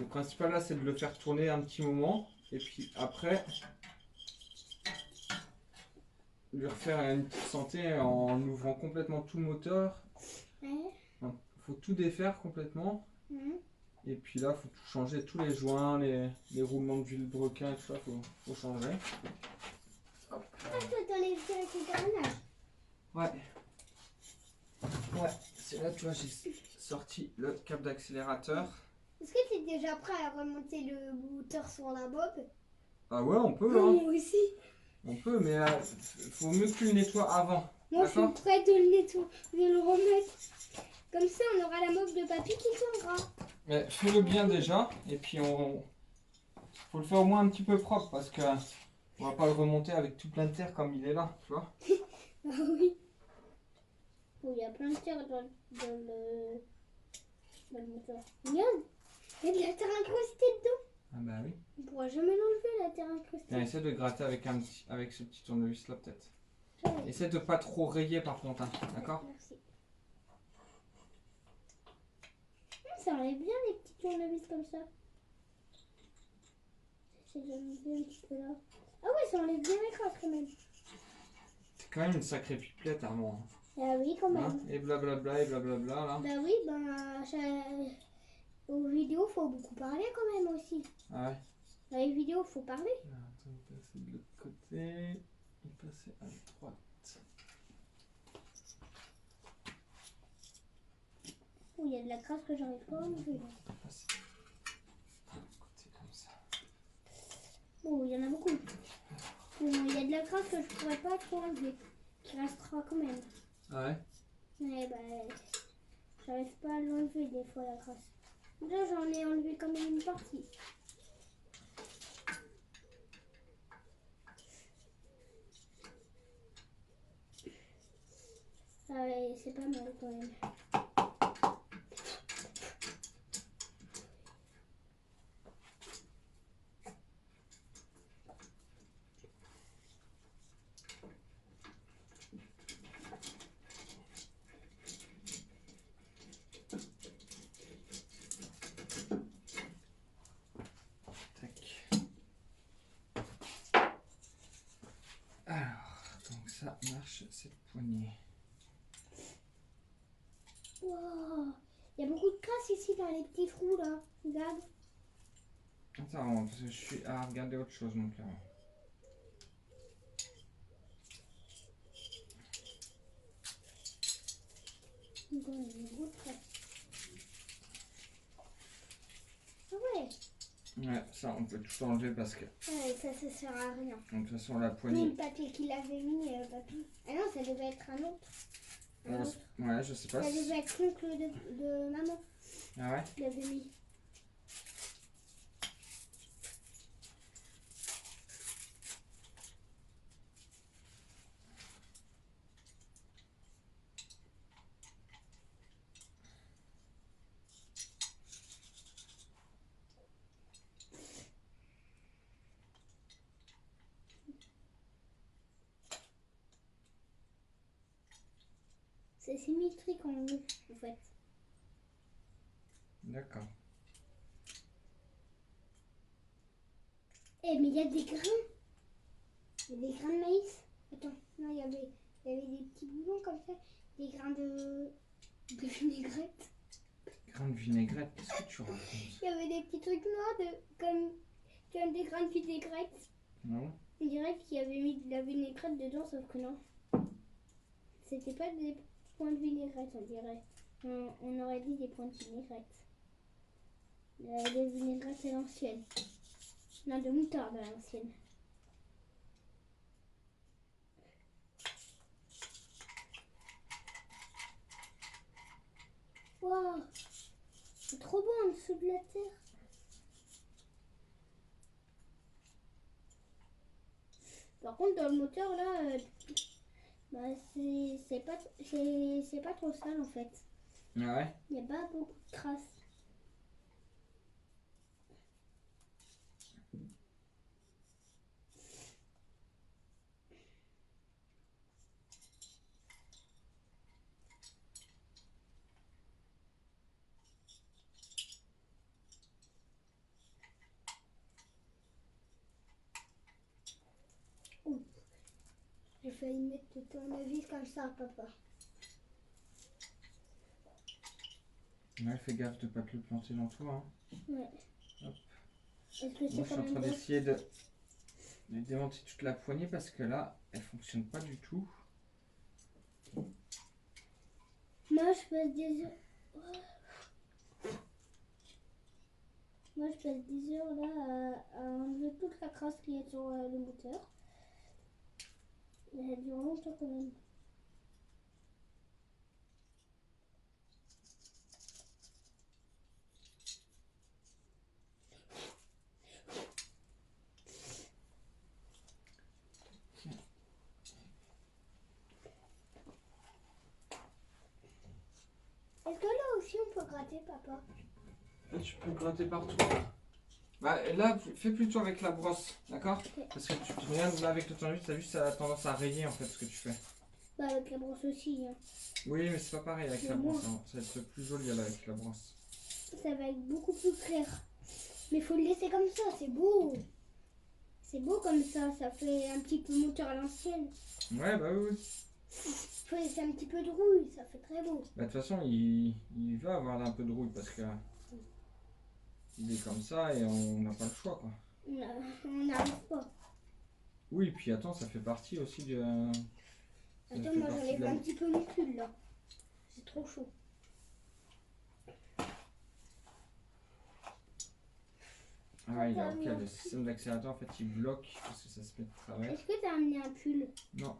Le principal là c'est de le faire tourner un petit moment et puis après lui refaire une petite santé en ouvrant complètement tout le moteur. Ouais. Faut tout défaire complètement et puis là faut tout changer, tous les joints, les roulements de vide requin et tout ça faut changer. Ah, toi dans les avec le carnage. Ouais, c'est là tu vois j'ai sorti le câble d'accélérateur. Est-ce que tu es déjà prêt à remonter le moteur sur la mob? Ah ouais on peut hein. Moi aussi. On peut mais faut mieux que tu le nettoies avant. Moi je suis prête de le nettoyer, de le remettre. Comme ça on aura la mob de papy qui tournera. Mais fais-le bien déjà et puis faut le faire au moins un petit peu propre parce que on va pas le remonter avec tout plein de terre comme il est là, tu vois. Ah oui. Oh, il y a plein de terre dans le moteur. Regarde, il y a de la terre incrustée dedans. Ah bah oui. On pourra jamais l'enlever la terre incrustée. Tiens, essaie de gratter avec ce petit tournevis là peut-être. Ouais. Essaie de pas trop rayer par contre, hein, d'accord? Merci. Ça enlève bien les petits tournevis comme ça. J'essaie d'enlever un petit peu là. Ah ouais, ça enlève bien les crasses quand même. C'est quand même une sacrée pipelette Armand. Ah oui, quand même. Hein, et blablabla et blablabla là. Bah oui, Aux vidéos, faut beaucoup parler quand même aussi. Ah ouais. Dans les vidéos, faut parler. Alors, attends, il passait de l'autre côté. Il passait à droite. Oh, il y a de la crasse que j'arrive pas à enlever. Il passait à côté comme ça. Oh, il y en a beaucoup. Bon, il y a de la crasse que je pourrais pas trop enlever. Qui restera quand même. Ah ouais. Mais bah, j'arrive pas à l'enlever des fois la crasse. Là, j'en ai enlevé quand même une partie. Ah ouais, c'est pas mal quand même. Tac. Alors, donc ça marche cette poignée. Wow. Il y a beaucoup de crasse ici dans les petits trous là. Regarde. Attends, parce que je suis à regarder autre chose, mon cœur. Bon, il y a beaucoup de crasse. Ah ouais. Ouais, ça on peut tout enlever parce que Ouais, ça sert à rien. de toute façon la Ni poignée. le papier qu'il avait mis, papy. Ah non, ça devait être un autre. Un autre. Ouais, je sais pas. Ça Si... devait être l'oncle de maman Ah ouais. qui l'avait mis. C'est symétrique en haut, en fait. D'accord. Eh, mais il y a des grains. Il y a des grains de maïs. Attends, non, il y avait des petits boulons comme ça. Des grains de vinaigrette. Grain de vinaigrette, qu'est-ce que tu racontes? Il y avait des petits trucs noirs comme des grains de vinaigrette. Non. On dirait qu'il y avait mis de la vinaigrette dedans, sauf que non. C'était pas des points de vinaigrette, on dirait. On aurait dit des points de vinaigrette. Des vinaigrettes à l'ancienne. Non, de moutarde à l'ancienne. Waouh, c'est trop beau en dessous de la terre. Par contre, dans le moteur là, bah, c'est pas trop sale en fait. Ah ouais. Il n'y a pas beaucoup de traces. Ouh. J'ai failli mettre le tournevis comme ça, papa. Ouais, fais gaffe de pas te le planter dans toi. Hein. Ouais. Hop. Est-ce que Moi, c'est je suis quand en train même bien? d'essayer de démonter toute la poignée parce que là, elle fonctionne pas du tout. Moi, je passe des heures. Moi, je passe 10 heures là à enlever toute la crasse qui est sur le moteur. Et ça dure longtemps quand même. Est-ce que là aussi on peut gratter, papa? Là, tu peux gratter partout. Bah, là, fais plutôt avec la brosse, d'accord? Ok. Parce que tu regardes là avec le tournevis, t'as vu, ça a tendance à rayer en fait ce que tu fais. Bah avec la brosse aussi. Hein. Oui, mais c'est pas pareil avec Mais la moi- brosse. Hein. Ça va être plus joli là, avec la brosse. Ça va être beaucoup plus clair. Mais faut le laisser comme ça, c'est beau. C'est beau comme ça fait un petit peu moteur à l'ancienne. Ouais, bah oui. Faut laisser un petit peu de rouille, ça fait très beau. Bah, de toute façon, il va avoir un peu de rouille parce que il est comme ça et on n'a pas le choix quoi. On n'arrive pas. Oui, puis attends, ça fait partie aussi de. Attends, moi j'enlève un petit peu mon pull là. C'est trop chaud. Ah ouais, il a ok, le système d'accélérateur en fait il bloque parce que ça se met de travers. Est-ce que tu as amené un pull? Non.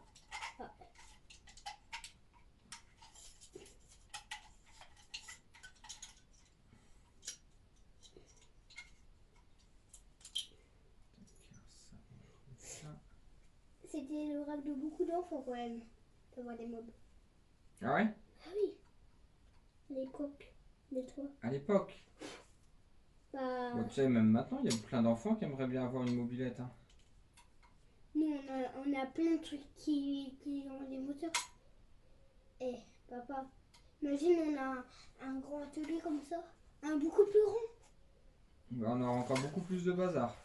Ah. C'était le rêve de beaucoup d'enfants quand même, d'avoir des mobs. Ah ouais? Ah oui, à l'époque, de toi. À l'époque. Bah, Bon, tu sais, même maintenant, il y a plein d'enfants qui aimeraient bien avoir une mobilette. Hein. nous, on a plein de trucs qui ont des moteurs. Eh, papa, imagine, on a un grand atelier comme ça, un beaucoup plus grand. Bah, on aura encore beaucoup plus de bazar.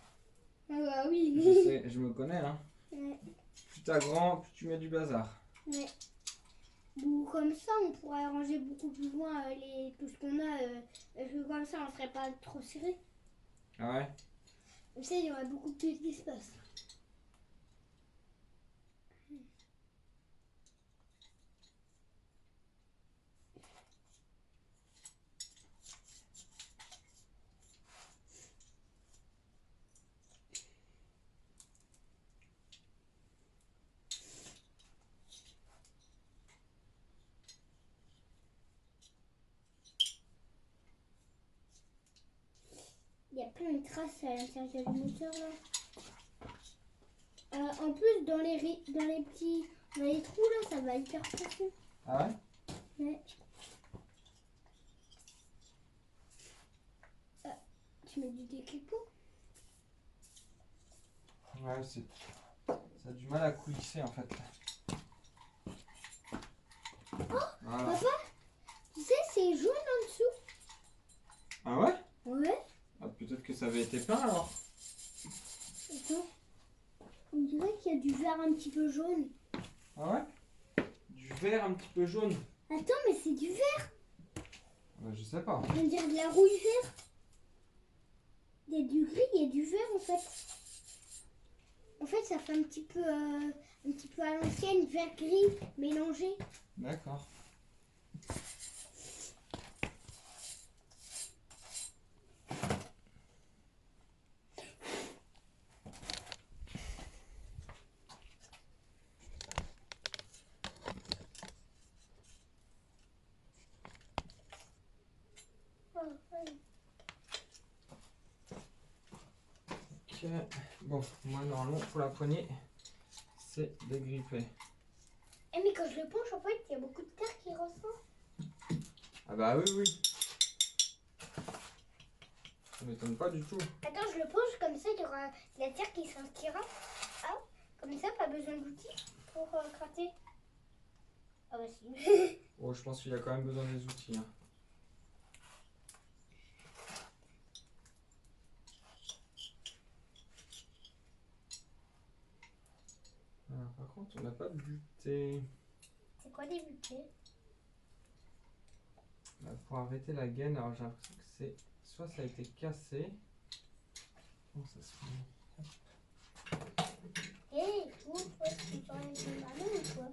Ah bah oui. Je sais, je me connais. Hein. Ouais. Plus t'as grand, plus tu mets du bazar. Ouais. Ou comme ça, on pourrait ranger beaucoup plus loin tout ce qu'on a. Parce que comme ça, on serait pas trop serré. Ah ouais? Comme ça, il y aurait beaucoup plus d'espace. Il y a plein de traces à l'intérieur du moteur là. En plus, dans les trous là, ça va hyper profond. Ah ouais? Ouais. Tu mets du déclipo? Ouais, ça a du mal à coulisser en fait. Voilà. Papa, tu sais, c'est jaune en dessous. Ah ouais? Ouais. Ah, peut-être que ça avait été peint alors. Attends. On dirait qu'il y a du vert un petit peu jaune. Ah ouais? Du vert un petit peu jaune. Attends, mais c'est du vert. Bah, je sais pas. On dirait de la rouille verte. Il y a du gris, il y a du vert en fait. En fait, ça fait un petit peu à l'ancienne, vert-gris mélangé. D'accord. Ok. Bon, moi normalement pour la poignée, c'est dégripper. Eh mais quand je le penche, en fait, il y a beaucoup de terre qui ressort. Ah bah oui, oui. Ça m'étonne pas du tout. Attends, je le penche comme ça, il y aura de la terre qui sortira. Ah, comme ça, pas besoin d'outils pour gratter. Ah bah si. Oh, je pense qu'il y a quand même besoin des outils. Hein. Alors, par contre, on n'a pas buté. C'est quoi des butées? Pour arrêter la gaine, alors j'ai l'impression que c'est. Soit ça a été cassé. Comment ça se fait? Hé, toi, tu t'en es une maman ou quoi?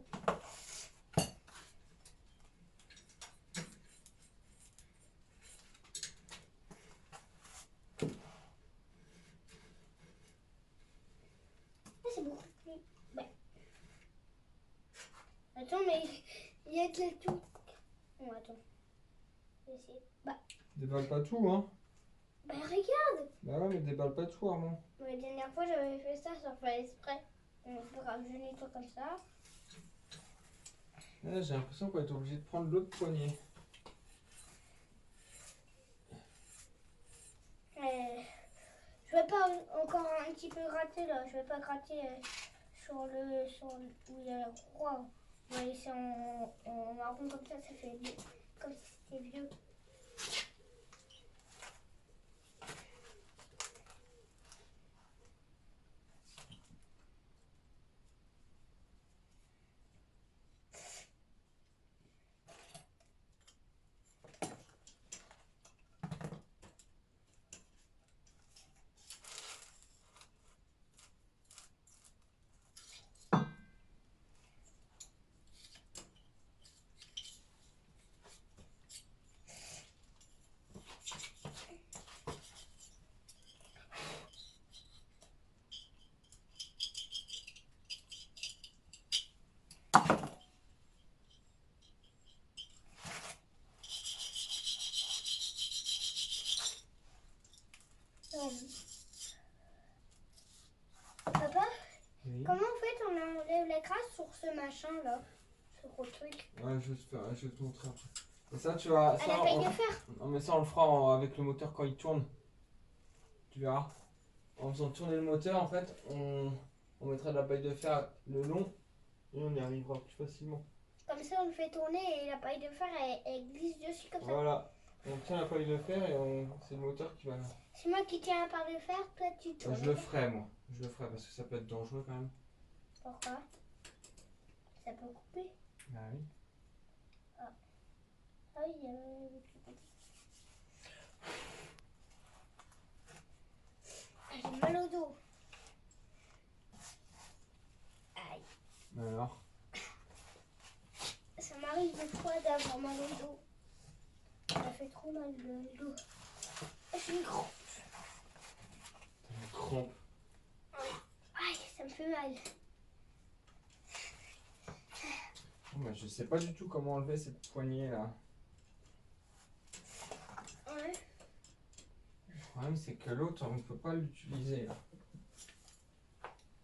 Ah, c'est beaucoup plus. Ouais. Attends, mais il y a quel tout. Oh, attends. Je vais essayer. Déballe pas tout, hein? Bah, regarde! Bah ouais, mais déballe pas tout, Armand. La dernière fois, j'avais fait ça sans faire exprès. Donc, je nettoie comme ça. Ouais, j'ai l'impression qu'on va être obligé de prendre l'autre poignée. Je vais pas encore un petit peu gratter là. Je vais pas gratter où il y a la croix. On va laisser en marron comme ça fait vieux. Comme si c'était vieux. on enlève la crasse sur ce machin là. Ce gros truc. Ouais, je vais te montrer après. Et ça, tu vas. À Ça, la paille de fer. non, mais ça, on le fera avec le moteur quand il tourne. Tu verras. En faisant tourner le moteur, en fait, on mettra de la paille de fer le long et on y arrivera plus facilement. Comme ça, on le fait tourner et la paille de fer, elle glisse dessus comme ça. Voilà. On tient la paille de fer et c'est le moteur qui va. C'est moi qui tiens la paille de fer, toi tu tournes. Je le ferai, moi. Je le ferai parce que ça peut être dangereux quand même. Pourquoi? Ça peut couper. Ah oui. Ah oui, j'ai mal au dos. Aïe. Alors, Ça m'arrive des fois d'avoir mal au dos. Ça fait trop mal le dos. J'ai une crampe. t'as une crampe. Aïe, ça me fait mal. Oh, bah, je sais pas du tout comment enlever cette poignée là. Ouais. Le problème, c'est que l'autre, on ne peut pas l'utiliser là.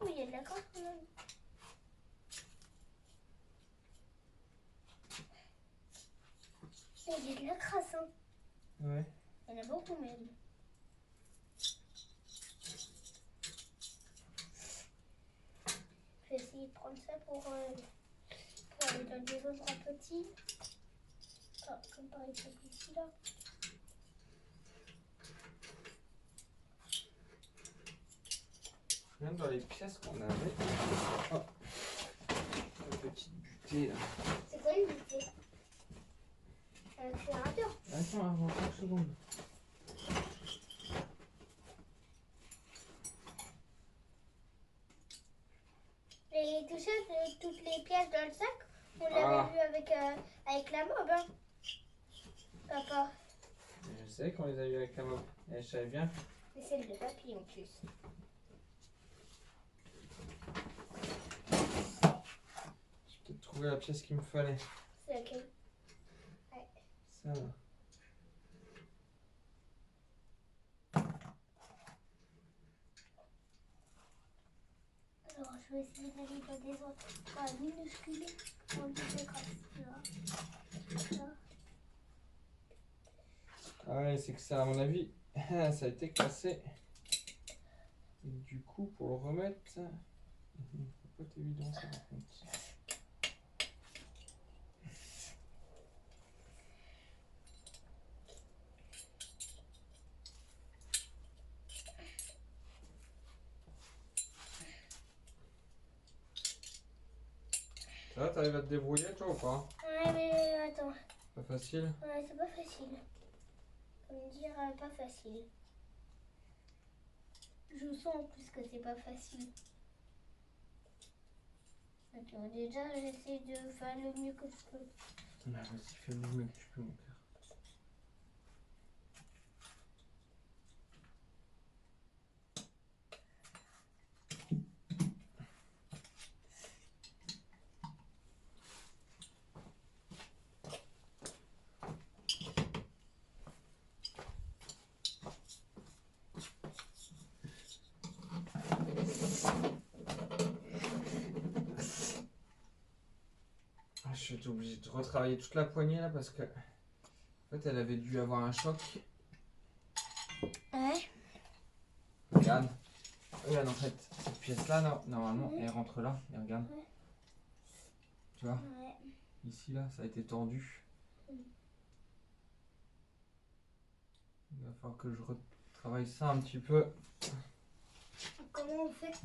Oui, il y a de la crasse quand même. Il y a de la crasse, hein. Ouais. Il y en a beaucoup même. Je vais essayer de prendre ça pour aller dans des endroits petits. Ah, comme par exemple ici là. Même dans les pièces qu'on avait. Oh. Une petite butée là. C'est quoi une butée? Un aspirateur. Attends, avant 5 secondes. Et tout ça, toutes les pièces dans le sac, on Ah. l'avait vu avec la mob, hein. Papa. Je sais qu'on les a eu avec la mob. Et je savais bien. C'est celle de papier en plus. J'ai peut-être trouvé la pièce qu'il me fallait. C'est laquelle? Ça là. Alors, je vais essayer d'aller dans des autres minuscules. On dit de grâce, là. Ah ouais, c'est que ça, à mon avis, ça a été cassé. Et du coup, pour le remettre, ça va pas être évident ça par contre. Ça va, t'arrives à te débrouiller toi ou pas? Ouais, mais attends. Pas facile? Ouais, c'est pas facile. Comme dire, pas facile. Je sens en plus que c'est pas facile. Attends, déjà, j'essaie de faire le mieux que je peux. Ah, vas-y, fais le mieux que tu peux, mon cœur. Je suis obligé de retravailler toute la poignée là parce que en fait elle avait dû avoir un choc. Ouais. Regarde. Regarde en fait cette pièce là, normalement elle rentre là et regarde. Ouais. Tu vois, Ouais. ici là ça a été tordu. Il va falloir que je retravaille ça un petit peu. Comment on fait en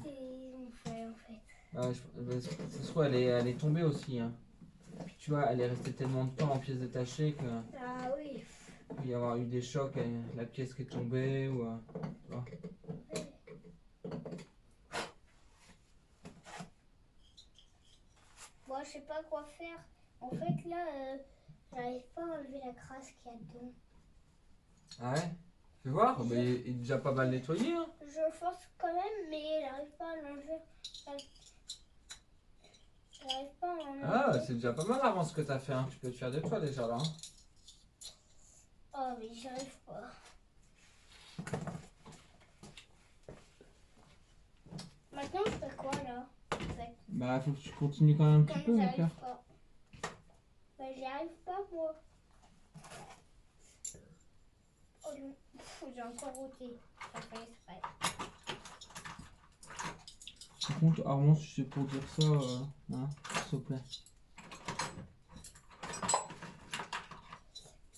fait? Ouais, ça se trouve elle est tombée aussi. Hein. Puis tu vois, elle est restée tellement de temps en pièces détachées que Ah oui. il peut y avoir eu des chocs, la pièce qui est tombée ou tu vois. Moi, je sais pas quoi faire. En fait, là, j'arrive pas à enlever la crasse qu'il y a dedans. Ah ouais? Fais voir, mais il est déjà pas mal nettoyé. Hein. Je force quand même, mais j'arrive pas à l'enlever. J'arrive pas à enlever. Ah, c'est déjà pas mal avant ce que t'as fait. Hein. Tu peux te faire de toi déjà là. Hein. Oh, mais j'y arrive pas. Maintenant, je fais quoi là? En fait. Bah, faut que tu continues quand même un petit peu, mon j'arrive cœur. pas. Bah, j'y arrive pas, moi. Oh non, j'ai encore roté. Ça fait exprès. Par contre, Armand, si c'est pour dire ça, hein, s'il te plaît.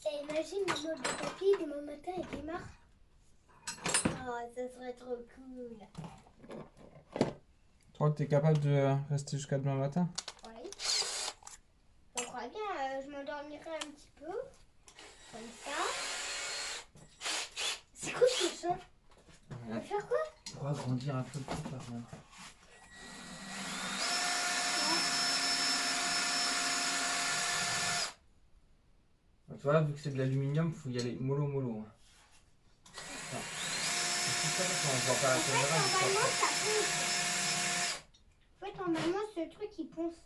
Et imagine le mode de papier demain matin il démarre. Oh, ça serait trop cool. Tu crois que t'es capable de rester jusqu'à demain matin? Oui. Je crois bien, je m'endormirai un petit peu. Comme ça. C'est quoi tout ça? On va faire quoi? Pour agrandir un peu le truc, Armand. Tu vois, vu que c'est de l'aluminium, faut y aller mollo mollo. Enfin, c'est ça, quand on voit pas la caméra, Normalement, ça ponce. En fait, normalement, ce truc il ponce.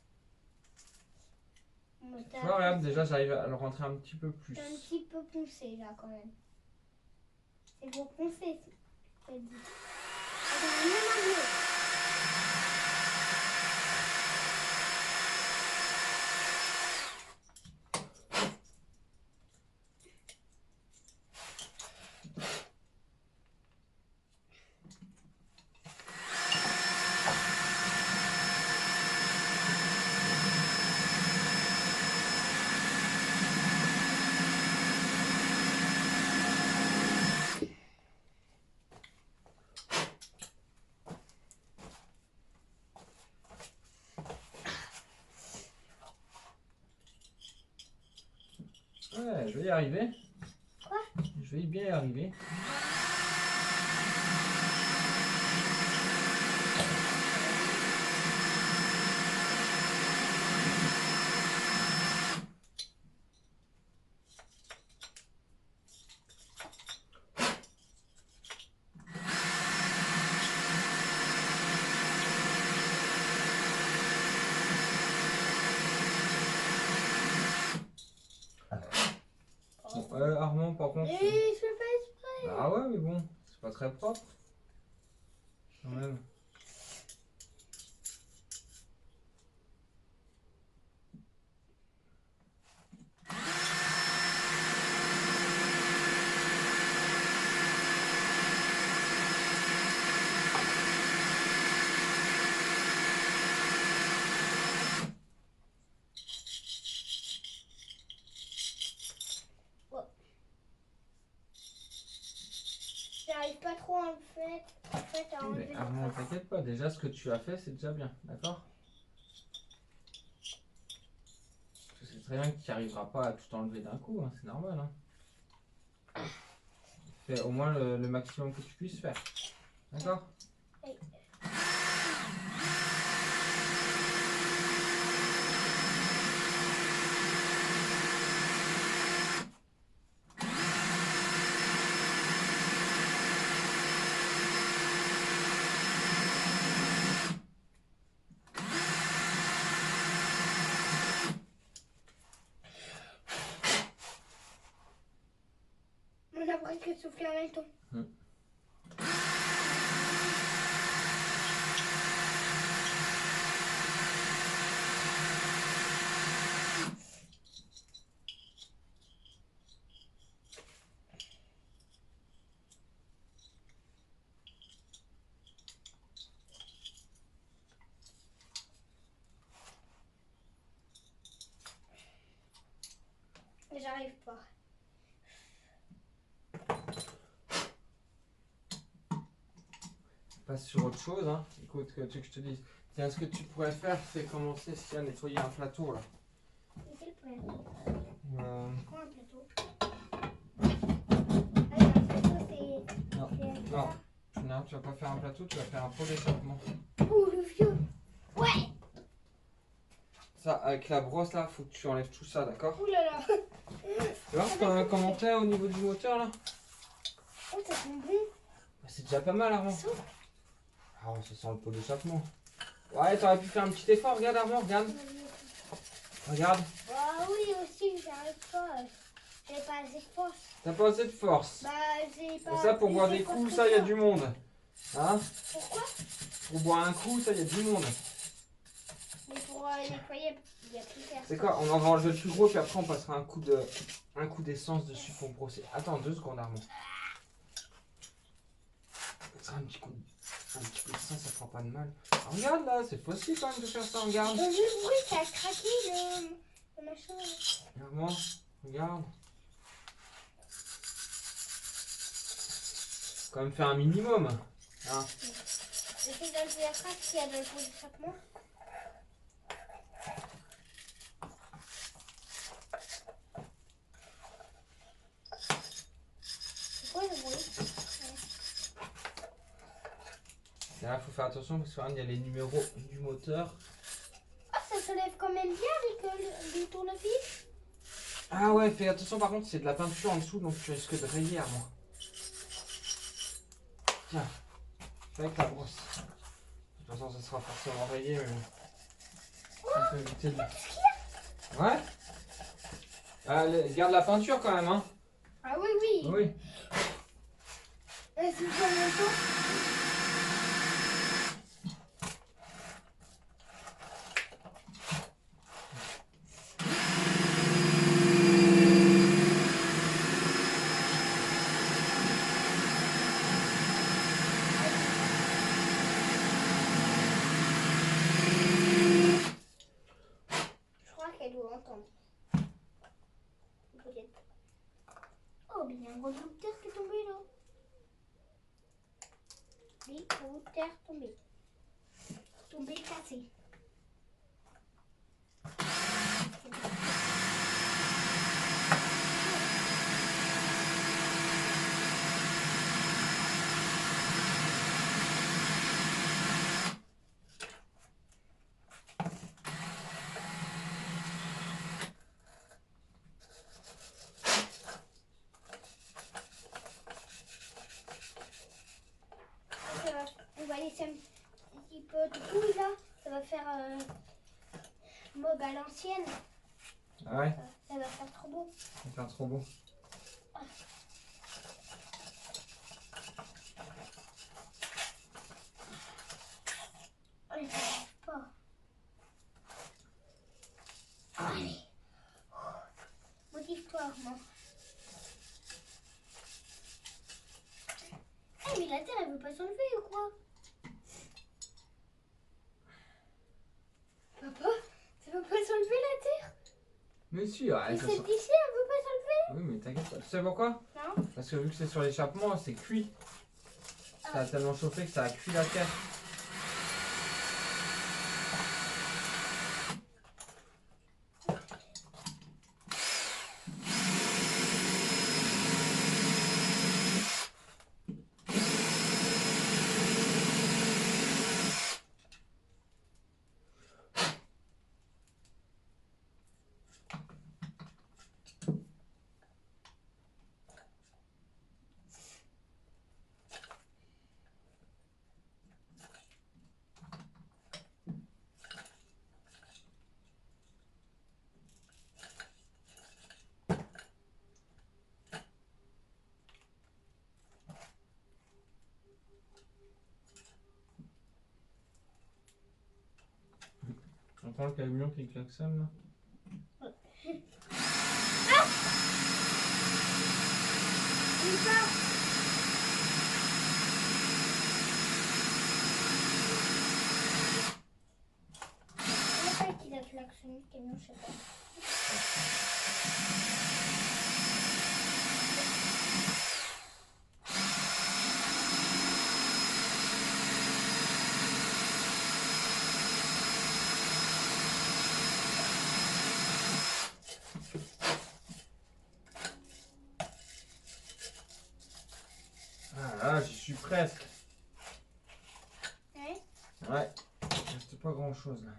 tu vois, regarde, déjà j'arrive à le rentrer un petit peu plus. C'est un petit peu poncé là quand même. C'est pour poncer, c'est dit. Attends, même un bleu. Ouais, je vais y arriver. Quoi? Je vais bien y arriver. Ouais, Armand, par contre. Mais je fais pas exprès. Ah ouais, mais bon, c'est pas très propre. Quand même. J'arrive pas trop en fait à enlever Mais le Armand, crayon. t'inquiète pas, déjà ce que tu as fait, c'est déjà bien, d'accord? Parce que c'est très bien que tu n'y arriveras pas à tout enlever d'un coup, hein, c'est normal. Hein. Fais au moins le maximum que tu puisses faire. D'accord? Oui. On a presque soufflé en même temps. J'arrive pas. Passe sur autre chose, hein. Écoute, que tu veux que je te dise. Tiens, ce que tu pourrais faire, c'est commencer si à nettoyer un plateau là. Mais quel plateau? Quoi un plateau? Ah, un plateau c'est... Non, non, tu vas pas faire un plateau, tu vas faire un pot d'échappement. Oh le vieux! Ouais! Ça, avec la brosse là, faut que tu enlèves tout ça, d'accord? Ouh là là! Tu vois comment t'es au niveau du moteur là? Oh ça sent bon! Bah, c'est déjà pas mal, Armand. Ça sent... Ah, ça sent le pot d'échappement. Ouais, t'aurais pu faire un petit effort, regarde Armand, regarde. Regarde. Ah oui aussi, j'arrive pas. J'ai pas assez de force. T'as pas assez de force. Bah j'ai pas... Et ça, pour boire assez des de force coups, que ça, y a du monde. Hein? Pourquoi? Pour boire un coup, ça, y a du monde. nettoyer, il y a plus faire. C'est quoi? On en va enlever le plus gros, puis après on passera un coup d'essence dessus pour brosser. Attends 2 secondes, Armand. Ça sera un petit coup d'essence, ça fera pas de mal. Ah, regarde là, c'est possible quand même de faire ça, regarde. J'ai vu le bruit, ça a craqué le machin. Armand, regarde. Quand même faire un minimum. Hein. J'essaie d'enlever la craque qu'il y a dans le pot d'échappement. C'est quoi le bruit? Là, faut faire attention parce qu'il y a les numéros du moteur. Ah, ça se lève quand même bien avec le tournevis. Ah ouais, fais attention par contre, c'est de la peinture en dessous, donc tu risques de rayer, Armand. Tiens, fais avec ta brosse. De toute façon, ça sera forcément rayé, mais on peut éviter de... Ouais. Allez, garde la peinture quand même, hein. Ah oui, oui. Oui. C'est pas longtemps. Je crois qu'elle doit entendre. Peut-être. Oh, mais il y a un gros bout de terre qui est tombé là. Oui, un bout de terre tombé. Tombé, cassé. On va laisser un petit peu de couille là. Ça va faire mob à l'ancienne. Ah ouais, Ça va faire trop beau. ça fait un trop beau. Allez, ça arrive pas. Allez. Motive-toi, Armand. Eh, mais la terre, elle veut pas s'enlever ou quoi? Papa, ça veut pas s'enlever la terre? Mais si, ouais, Et ça cette sent... ici, elle veut pas s'enlever? Oui, mais t'inquiète pas. Tu sais pourquoi? Non. Parce que vu que c'est sur l'échappement, c'est cuit. Ça a tellement chauffé que ça a cuit la terre. On entend le camion qui klaxonne là. Il part. Je sais pas qui a klaxonné le camion, je sais pas. Ah là, j'y suis presque. Ouais. Ouais, il reste pas grand chose là.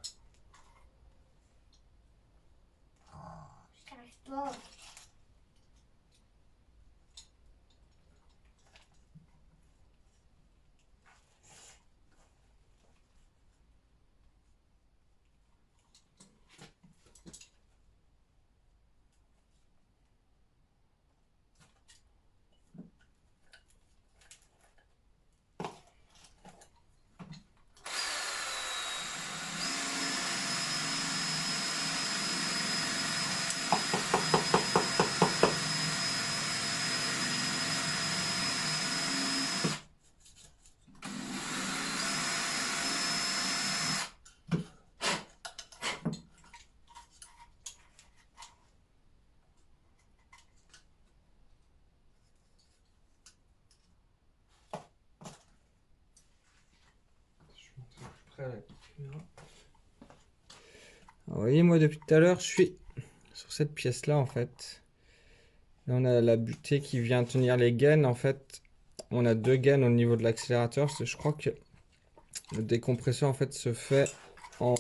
J'arrive pas. à la caméra. Vous voyez, moi depuis tout à l'heure, je suis sur cette pièce-là en fait. Là, on a la butée qui vient tenir les gaines. En fait, on a deux gaines au niveau de l'accélérateur. Je crois que le décompresseur en fait se fait en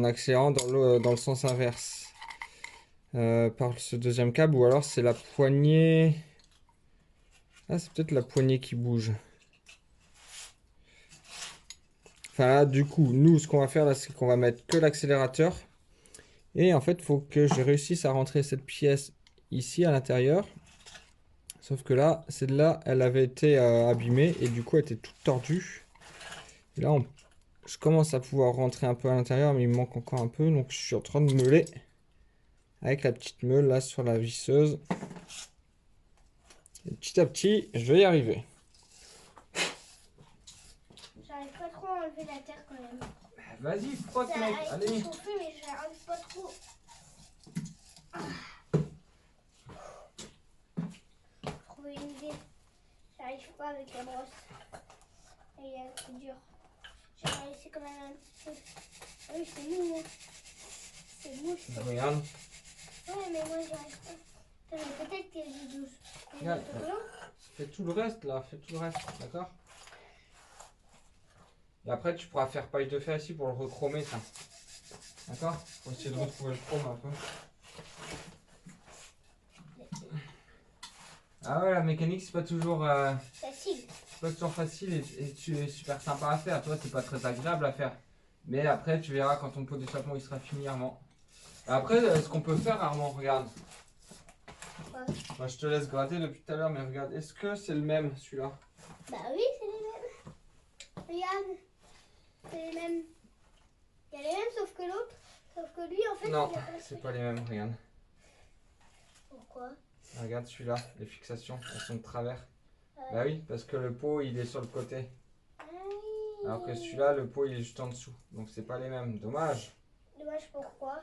accélérant dans le sens inverse par ce deuxième câble, ou alors c'est la poignée. Ah, c'est peut-être la poignée qui bouge. Enfin là, du coup, nous, ce qu'on va faire là, c'est qu'on va mettre que l'accélérateur. Et en fait, il faut que je réussisse à rentrer cette pièce ici à l'intérieur. Sauf que là, celle-là, elle avait été abîmée et du coup, elle était toute tordue. Et là, je commence à pouvoir rentrer un peu à l'intérieur, mais il me manque encore un peu. Donc, je suis en train de meuler avec la petite meule là sur la visseuse. Et petit à petit, je vais y arriver. J'arrive pas trop à enlever la terre quand même. Vas-y, frotte mec, allez. Ça a été chauffé, mais j'arrive pas trop. Trouver une idée. J'arrive pas avec la brosse. Et c'est dur. J'ai réussi quand même un petit peu. Ah oui, c'est mou. Hein. C'est mou. Regarde. Ouais, mais moi j'y arrive pas. Mais peut-être qu'il y a du douce. Regarde. Fais tout le reste là, fais tout le reste, d'accord? Et après tu pourras faire paille de fer ici pour le rechromer ça. D'accord? Pour essayer de retrouver le chrome un peu. Ah ouais, la mécanique c'est pas toujours facile. C'est pas toujours facile et super sympa à faire. Toi c'est pas très agréable à faire. Mais après tu verras quand ton pot d'échappement il sera fini Armand. Après ce qu'on peut faire Armand, regarde. Ouais. Moi, je te laisse gratter depuis tout à l'heure, mais regarde, est-ce que c'est le même celui-là? Bah oui, c'est les mêmes. Regarde, c'est les mêmes. Il y a les mêmes sauf que l'autre. Sauf que lui en fait. Non, c'est pas les mêmes, regarde. Pourquoi? Regarde celui-là, les fixations, elles sont de travers. Bah oui, parce que le pot il est sur le côté. Alors que celui-là, le pot il est juste en dessous. Donc c'est pas les mêmes, dommage. Dommage pourquoi?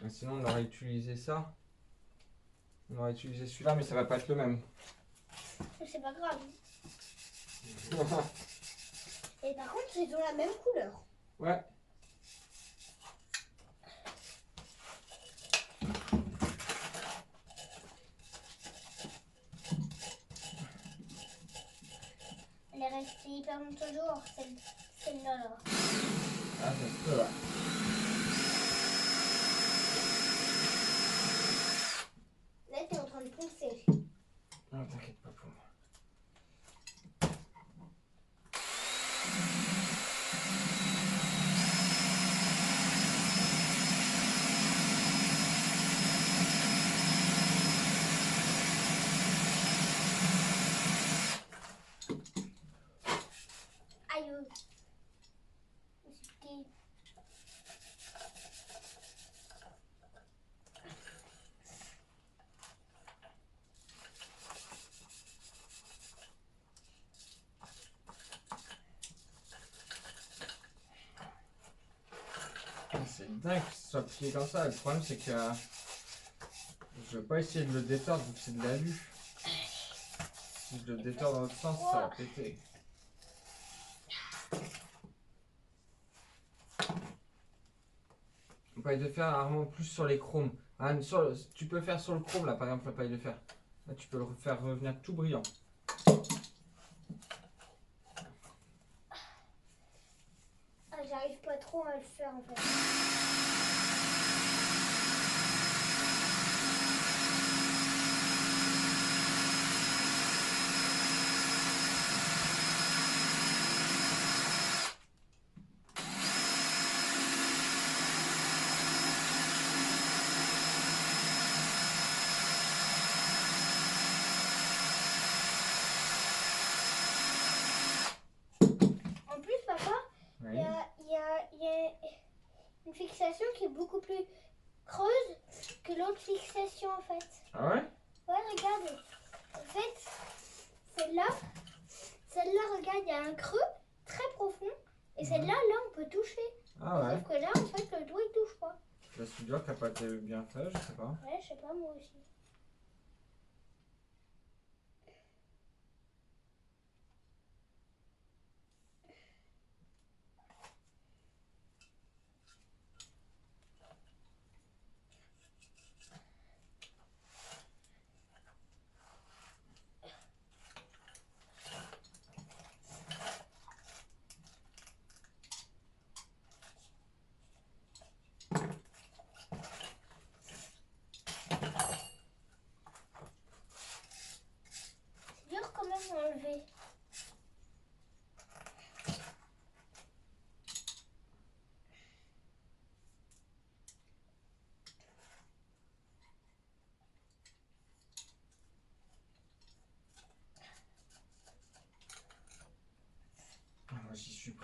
Sinon on aurait utilisé ça. On aurait utilisé celui-là, mais ça va pas être le même. C'est pas grave. Et par contre, ils ont la même couleur. Ouais. Elle est restée hyper longtemps dehors, celle-là. Là. Ah, ça se peut, ouais. Là, t'es en train de poncer. Non, t'inquiète pas pour moi. Aïe. C'est dingue que ce soit plié comme ça. Le problème, c'est que je vais pas essayer de le détordre vu que c'est de l'alu. Si je le détors dans l'autre sens, ça va péter. Paille de fer, Armand, plus sur les chromes. Ah, tu peux faire sur le chrome, là, par exemple, la paille de fer. Là, tu peux le faire revenir tout brillant. Ah, j'arrive pas trop à le faire en fait. En plus, papa, il Oui. y a une fixation qui est beaucoup plus creuse que l'autre fixation en fait. Ah ouais? Ouais, regarde. En fait, celle-là, regarde, il y a un creux très profond. Et celle-là, là, on peut toucher. Ah ouais. Sauf que là, en fait, le doigt, il touche pas. La soudure qui n'a pas été bien faite, je sais pas. Ouais, je sais pas, moi aussi.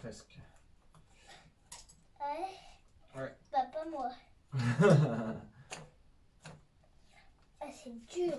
presque. Ouais. Ouais. Bah, pas moi. Ah, c'est dur.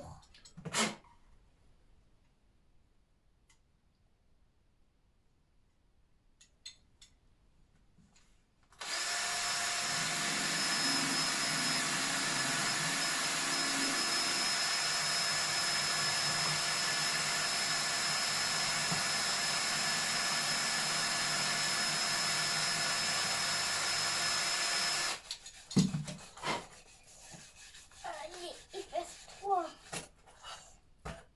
Allez, il reste 3.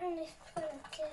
On laisse pas la terre.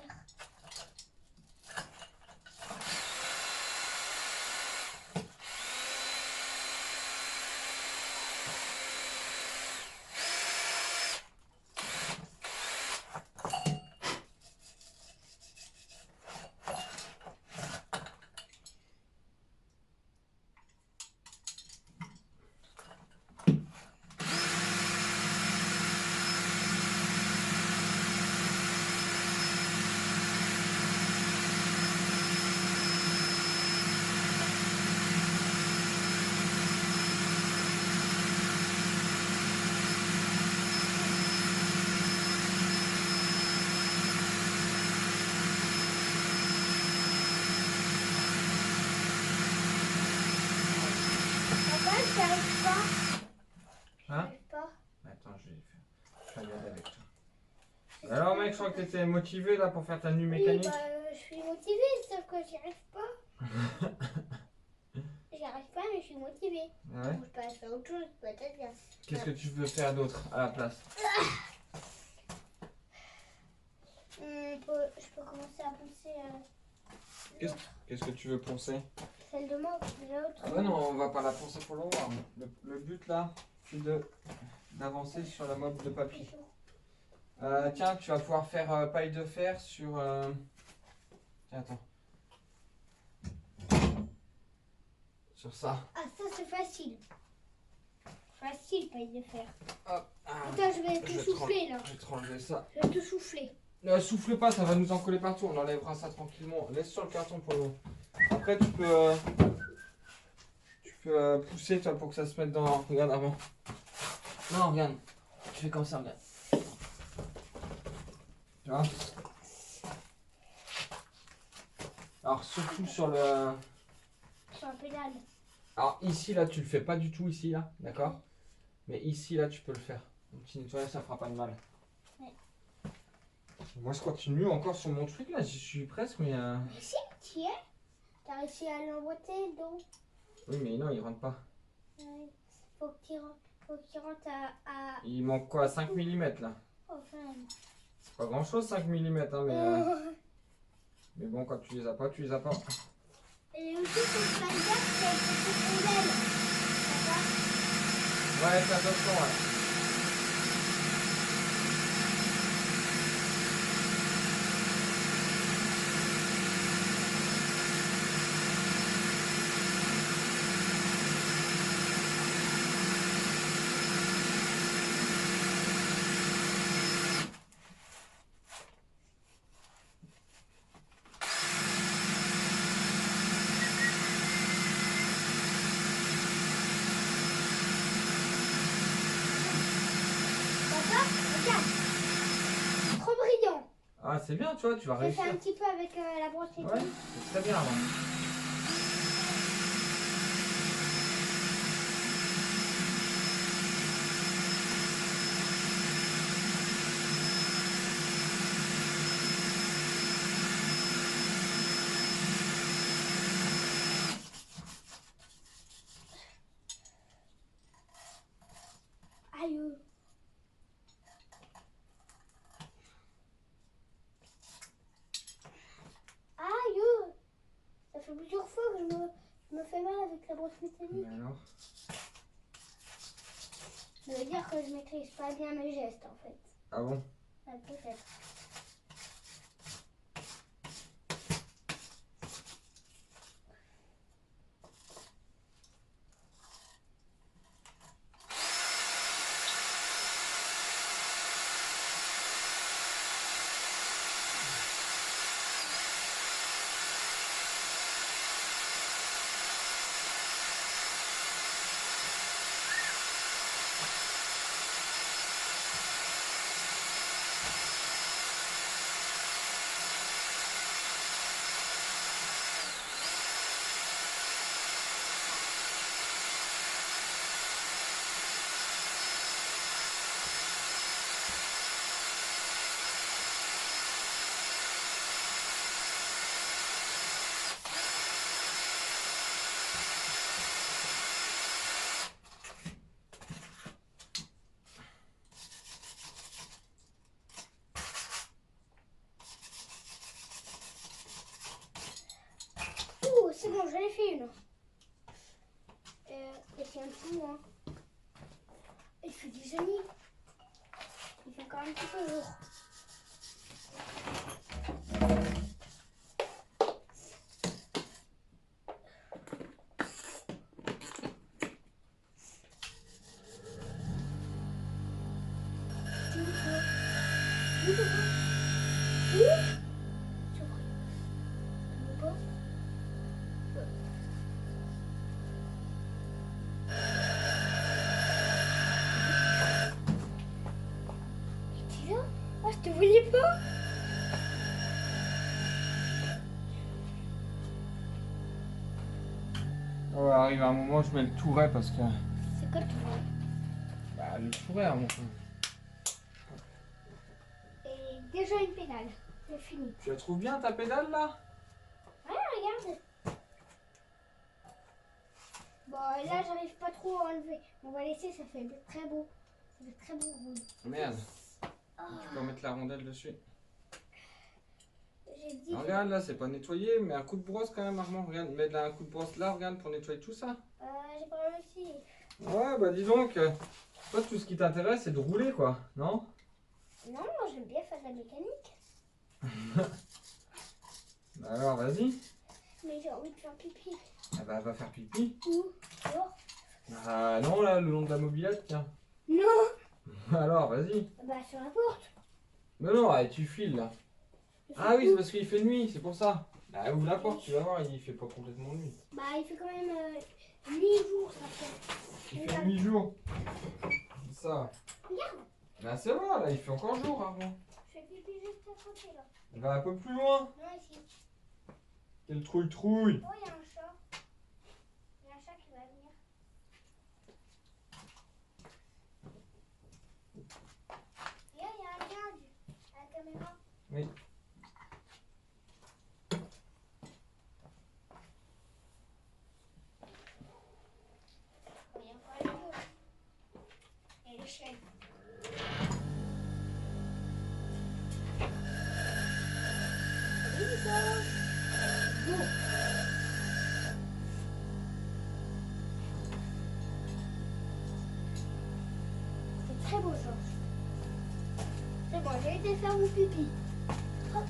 Papa, j'y arrive pas. Hein? J'arrive pas. Attends, je vais faire regarder avec toi. Alors mec, je crois que t'étais motivé là pour faire ta tenue mécanique. Oui, bah, je suis motivée, sauf que j'y arrive pas. J'y arrive pas, mais je suis motivée. Ouais. Donc, je peux faire autre chose, peut-être bien. Qu'est-ce que tu veux faire d'autre à la place? Je peux commencer à penser Qu'est-ce que tu veux poncer? celle de moi, l'autre. Ah bah non, on va pas la poncer pour le voir. Le but là, c'est d'avancer sur la mode de papier. Tiens, tu vas pouvoir faire paille de fer sur... Tiens, attends. Sur ça. Ah, ça c'est facile. Facile, paille de fer. Hop. Attends, je vais te souffler là. Je vais te enlever ça. Je vais te souffler. Ne souffle pas, ça va nous en coller partout. On enlèvera ça tranquillement. Laisse sur le carton pour nous. Après, tu peux pousser toi, pour que ça se mette dans... Regarde avant. Non, regarde. Tu fais comme ça, regarde. Tu vois? Alors, surtout sur le... Sur un pédale. Alors, ici, là, tu le fais pas du tout, ici, là. D'accord? Mais ici, là, tu peux le faire. Un petit nettoyage, ça fera pas de mal. Ouais. Moi, je continue encore sur mon truc, là. J'y suis presque, mais... Mais si, tu y es. T'as réussi à l'emboîter, donc. Oui, mais non, il rentre pas. Ouais. Faut que tu rentres à... Il manque quoi? 5 mm, là. Enfin. C'est pas grand-chose, 5 mm, hein, mais bon, quand tu les as pas, tu les as pas. Et aussi, faut que tu fasses gaffe avec cette pédale. Ouais, fais attention, ouais. Ah, c'est bien, tu vois, tu vas J'ai fait réussir. un petit peu avec la brosse et Ouais, tout. c'est très bien. Ouais. Aïe. Aïe. Ça fait plusieurs fois que je me fais mal avec la brosse métallique. Mais alors? Ça veut dire que je maîtrise pas bien mes gestes en fait. Ah bon? Ouais, peut-être. qu'il y a un petit moins. Il fait déjà nuit. Il fait encore un petit peu jour. Ah, je te voyais pas. Ouais, arrive un moment, je mets le touret parce que. C'est quoi le touret? Bah, le touret, à mon frère. Et déjà une pédale. C'est fini. Tu la trouves bien ta pédale là? Ouais, regarde. Bon, là, j'arrive pas trop à enlever. On va laisser, ça fait très beau. Ça fait très beau rond. Merde. Oh, Tu peux remettre la rondelle dessus. j'ai dit. Regarde là, c'est pas nettoyé, mais un coup de brosse quand même, Armand. Regarde, mets là un coup de brosse là, regarde, pour nettoyer tout ça. J'ai pas réussi. Ouais, bah dis donc, toi tout ce qui t'intéresse c'est de rouler quoi, non? Non, moi j'aime bien faire de la mécanique. Bah alors vas-y. Mais j'ai envie de faire pipi. Ah bah va faire pipi. Où? Dehors? Ah non, là, le long de la mobilette, tiens. Non. Alors vas-y. Bah sur la porte. Non, non, allez, tu files là. Ah oui, c'est parce qu'il fait nuit, c'est pour ça. Bah ouvre la porte, tu vas voir, il fait pas complètement nuit. Bah il fait quand même 8 jours ça fait. Il fait 8 jours. C'est ça. Regarde. Bah c'est bon, là, il fait encore jour, Armand. Je fais pipi juste à côté là. Va un peu plus loin. Non ici. Quelle trouille. Oh il y a un chat. Il y a un chat qui va venir. Regarde, il y a un lien à la caméra. Oui. Oh, il y a encore les deux. Et les chiennes. C'est très beau ça. C'est bon, j'ai été faire mon pipi. Hop.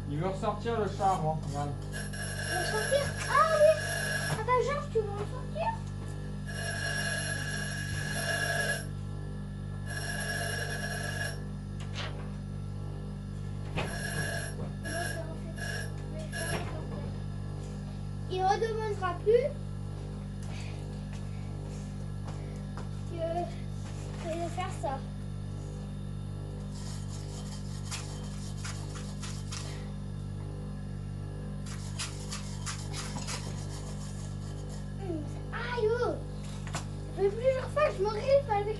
Il veut ressortir le chat, Armand, regarde. Tu veux sortir? Ah oui. Ah bah Georges, tu veux en sortir? Il redemandera plus que de faire ça. Aïe oh. Ça fait plusieurs fois que je me griffe avec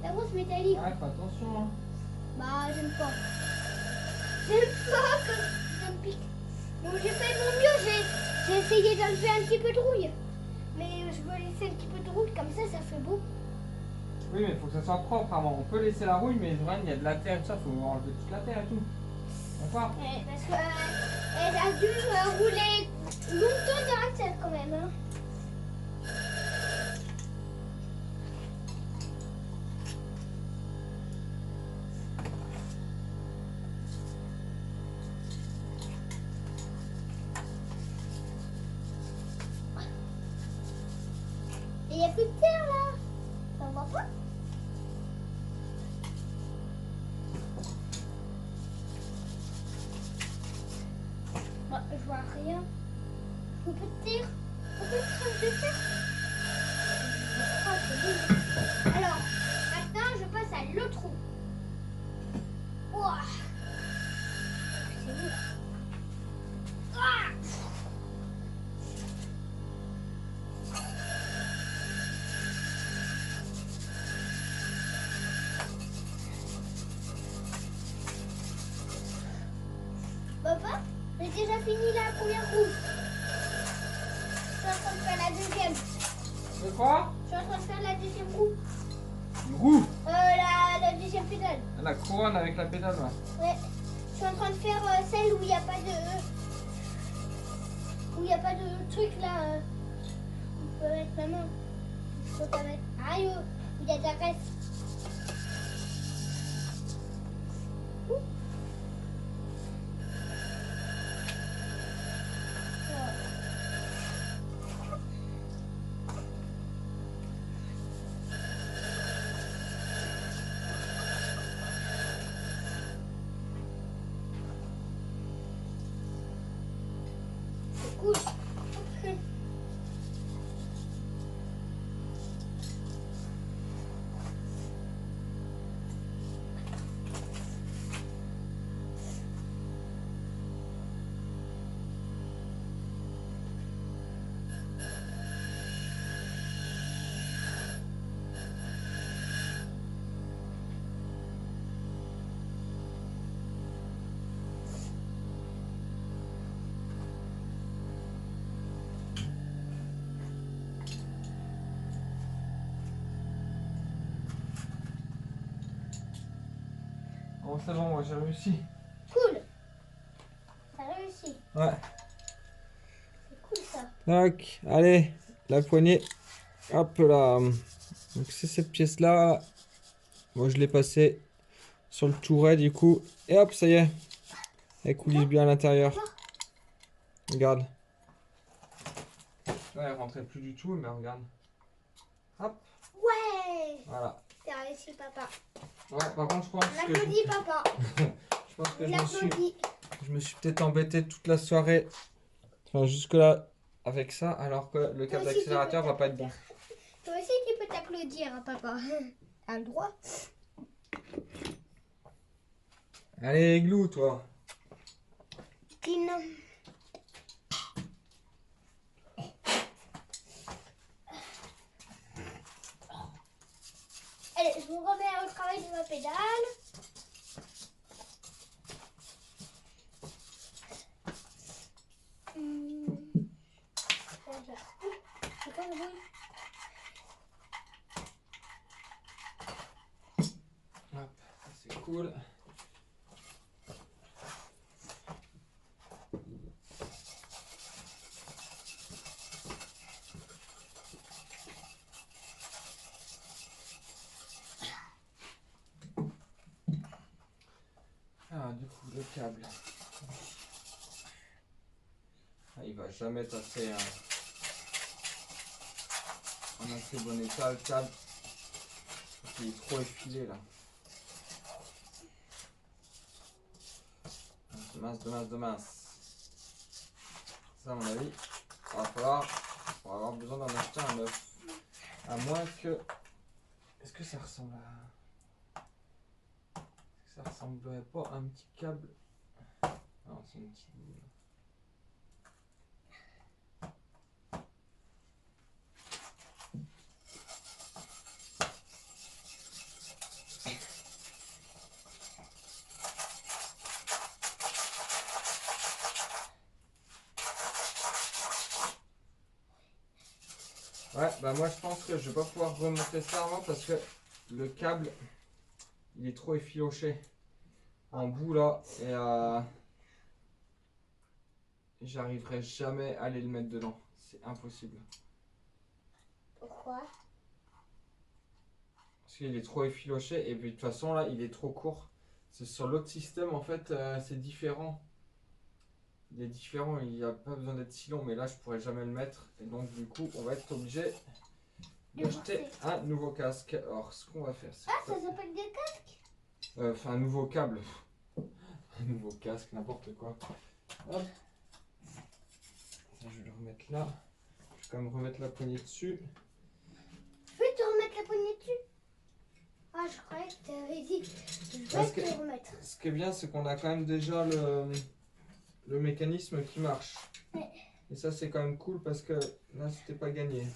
la brosse métallique. Ouais, fais attention, hein. Bah j'aime pas. J'aime pas que ça me pique. Donc j'ai fait de mon mieux, j'ai essayé d'enlever un petit peu de rouille. Mais je veux laisser un petit peu de rouille, comme ça fait beau. Oui, mais il faut que ça soit propre, Armand. On peut laisser la rouille, mais vraiment, il y a de la terre et tout ça, faut enlever toute la terre et tout. D'accord? Parce qu'elle a dû rouler longtemps dans la terre quand même. Hein. Il n'y a plus de terre là. T'en vois pas? Bah, je vois rien. Un peu de terre. Un peu de trace de terre. Oh, c'est bon. Alors, maintenant je passe à l'autre roue. Ouah. C'est bon. Ah. Papa, j'ai déjà fini la première roue. Je suis en train de faire la deuxième. De quoi? Je suis en train de faire la deuxième roue. Une roue? La deuxième pédale. La couronne avec la pédale, là. Ouais. Je suis en train de faire celle truc là, on peut mettre maman. Faut pas mettre. Aïe, oh, il y a de la graisse. Ouh. C'est cool. Bon, c'est bon, moi j'ai réussi. Cool. T'as réussi. Ouais. C'est cool ça. Tac, allez, la poignée. Hop là. Donc c'est cette pièce-là. Moi je l'ai passée sur le touret du coup. Et hop, ça y est. Elle coulisse bien à l'intérieur. Regarde. Ouais, elle rentrait plus du tout, mais regarde. Hop, Ouais. voilà. T'as réussi, papa. Ouais, par contre, je pense On que applaudit, papa. je pense que On applaudit. je me suis peut-être embêté toute la soirée. Enfin, jusque-là avec ça, alors que le câble Toi aussi, tu d'accélérateur peux va pas être bon. Toi aussi, tu peux t'applaudir, hein, papa. T'as le droit. Allez, Glou, toi. Dis non. Allez, je vous remets au travail de ma pédale. Voilà. C'est quoi le bruit? Hop, c'est cool. Ah, du coup, le câble. Ah, il va jamais passer en un très bon état, le câble. Il est trop effilé là. De mince, de mince, de mince. Ça, à mon avis, on va avoir besoin d'en acheter un neuf. À moins que. Est-ce que ça ressemble à. Est-ce que ça ressemblerait pas à un petit câble? Non, c'est une petite boule. Ouais, bah moi je pense que je vais pas pouvoir remonter ça avant parce que le câble il est trop effiloché en bout là et j'arriverai jamais à aller le mettre dedans. C'est impossible. Pourquoi? Parce qu'il est trop effiloché et puis de toute façon là il est trop court. C'est sur l'autre système en fait c'est différent. Il est différent, il n'y a pas besoin d'être si long mais là je pourrais jamais le mettre et donc du coup on va être obligé d'acheter un nouveau casque. Alors ce qu'on va faire c'est... Ah, ça s'appelle des casques? Enfin un nouveau câble. Un nouveau casque, n'importe quoi. Hop. Ça, je vais le remettre là. Je vais quand même remettre la poignée dessus. Je vais te remettre la poignée dessus. Ah, je croyais que tu avais dit. Je vais te remettre. Ce qui est bien, c'est qu'on a quand même déjà le mécanisme qui marche. Ouais. Et ça, c'est quand même cool parce que là, c'était pas gagné.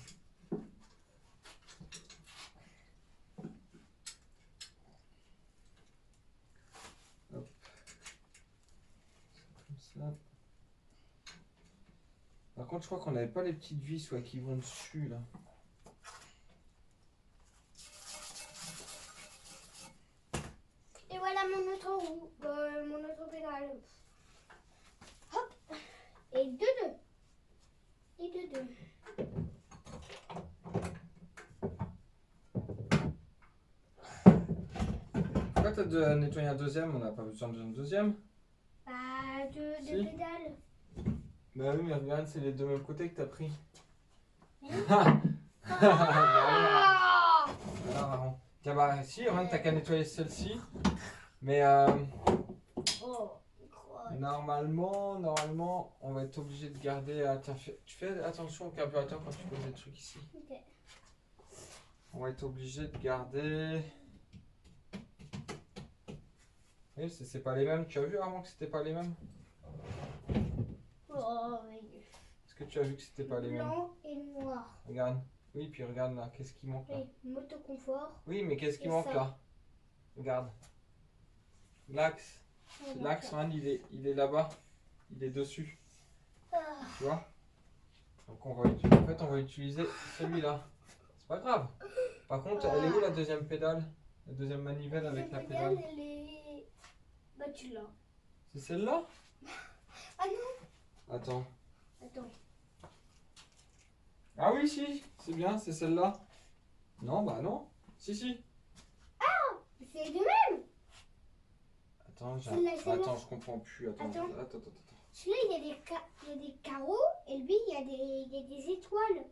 Hop. Comme ça. Par contre, je crois qu'on n'avait pas les petites vis qui vont dessus là. Et voilà mon autre roue, mon autre pédale. Hop. Et deux. Et deux. de nettoyer un deuxième, on n'a pas besoin d'un deuxième. Bah, deux Si. pédales. Bah oui, mais regarde, c'est les deux mêmes côtés que t'as pris. Ah Alors, Aaron. Tiens, bah si, Aaron, t'as qu'à nettoyer celle-ci. Mais Oh, crotte. normalement, on va être obligé de garder. Tiens, tu fais attention au carburateur quand tu poses des trucs ici. Ok. On va être obligé de garder. Oui, c'est pas les mêmes. Tu as vu avant que c'était pas les mêmes? Oh, oui. Est-ce que tu as vu que c'était pas les mêmes? Blanc et noir. Regarde. Oui, puis regarde là, qu'est-ce qui manque là? Oui, motoconfort. Oui, mais qu'est-ce qui Et manque ça. là? Regarde. L'axe. L'axe, man, il est là-bas. Il est dessus. Ah. Tu vois? Donc en fait, on va utiliser celui-là. C'est pas grave. Par contre, elle est où la deuxième pédale? La deuxième manivelle avec la pédale? Elle est. Bah, tu l'as. C'est celle-là? Ah non. Attends. Attends. Ah oui, si, c'est bien, c'est celle-là. Non, bah non. Si, si. C'est les deux mêmes. Attends, Celle-là, celle-là. attends, je comprends plus. Attends. Attends. Celui-là, il y a des carreaux et lui, il y a des étoiles.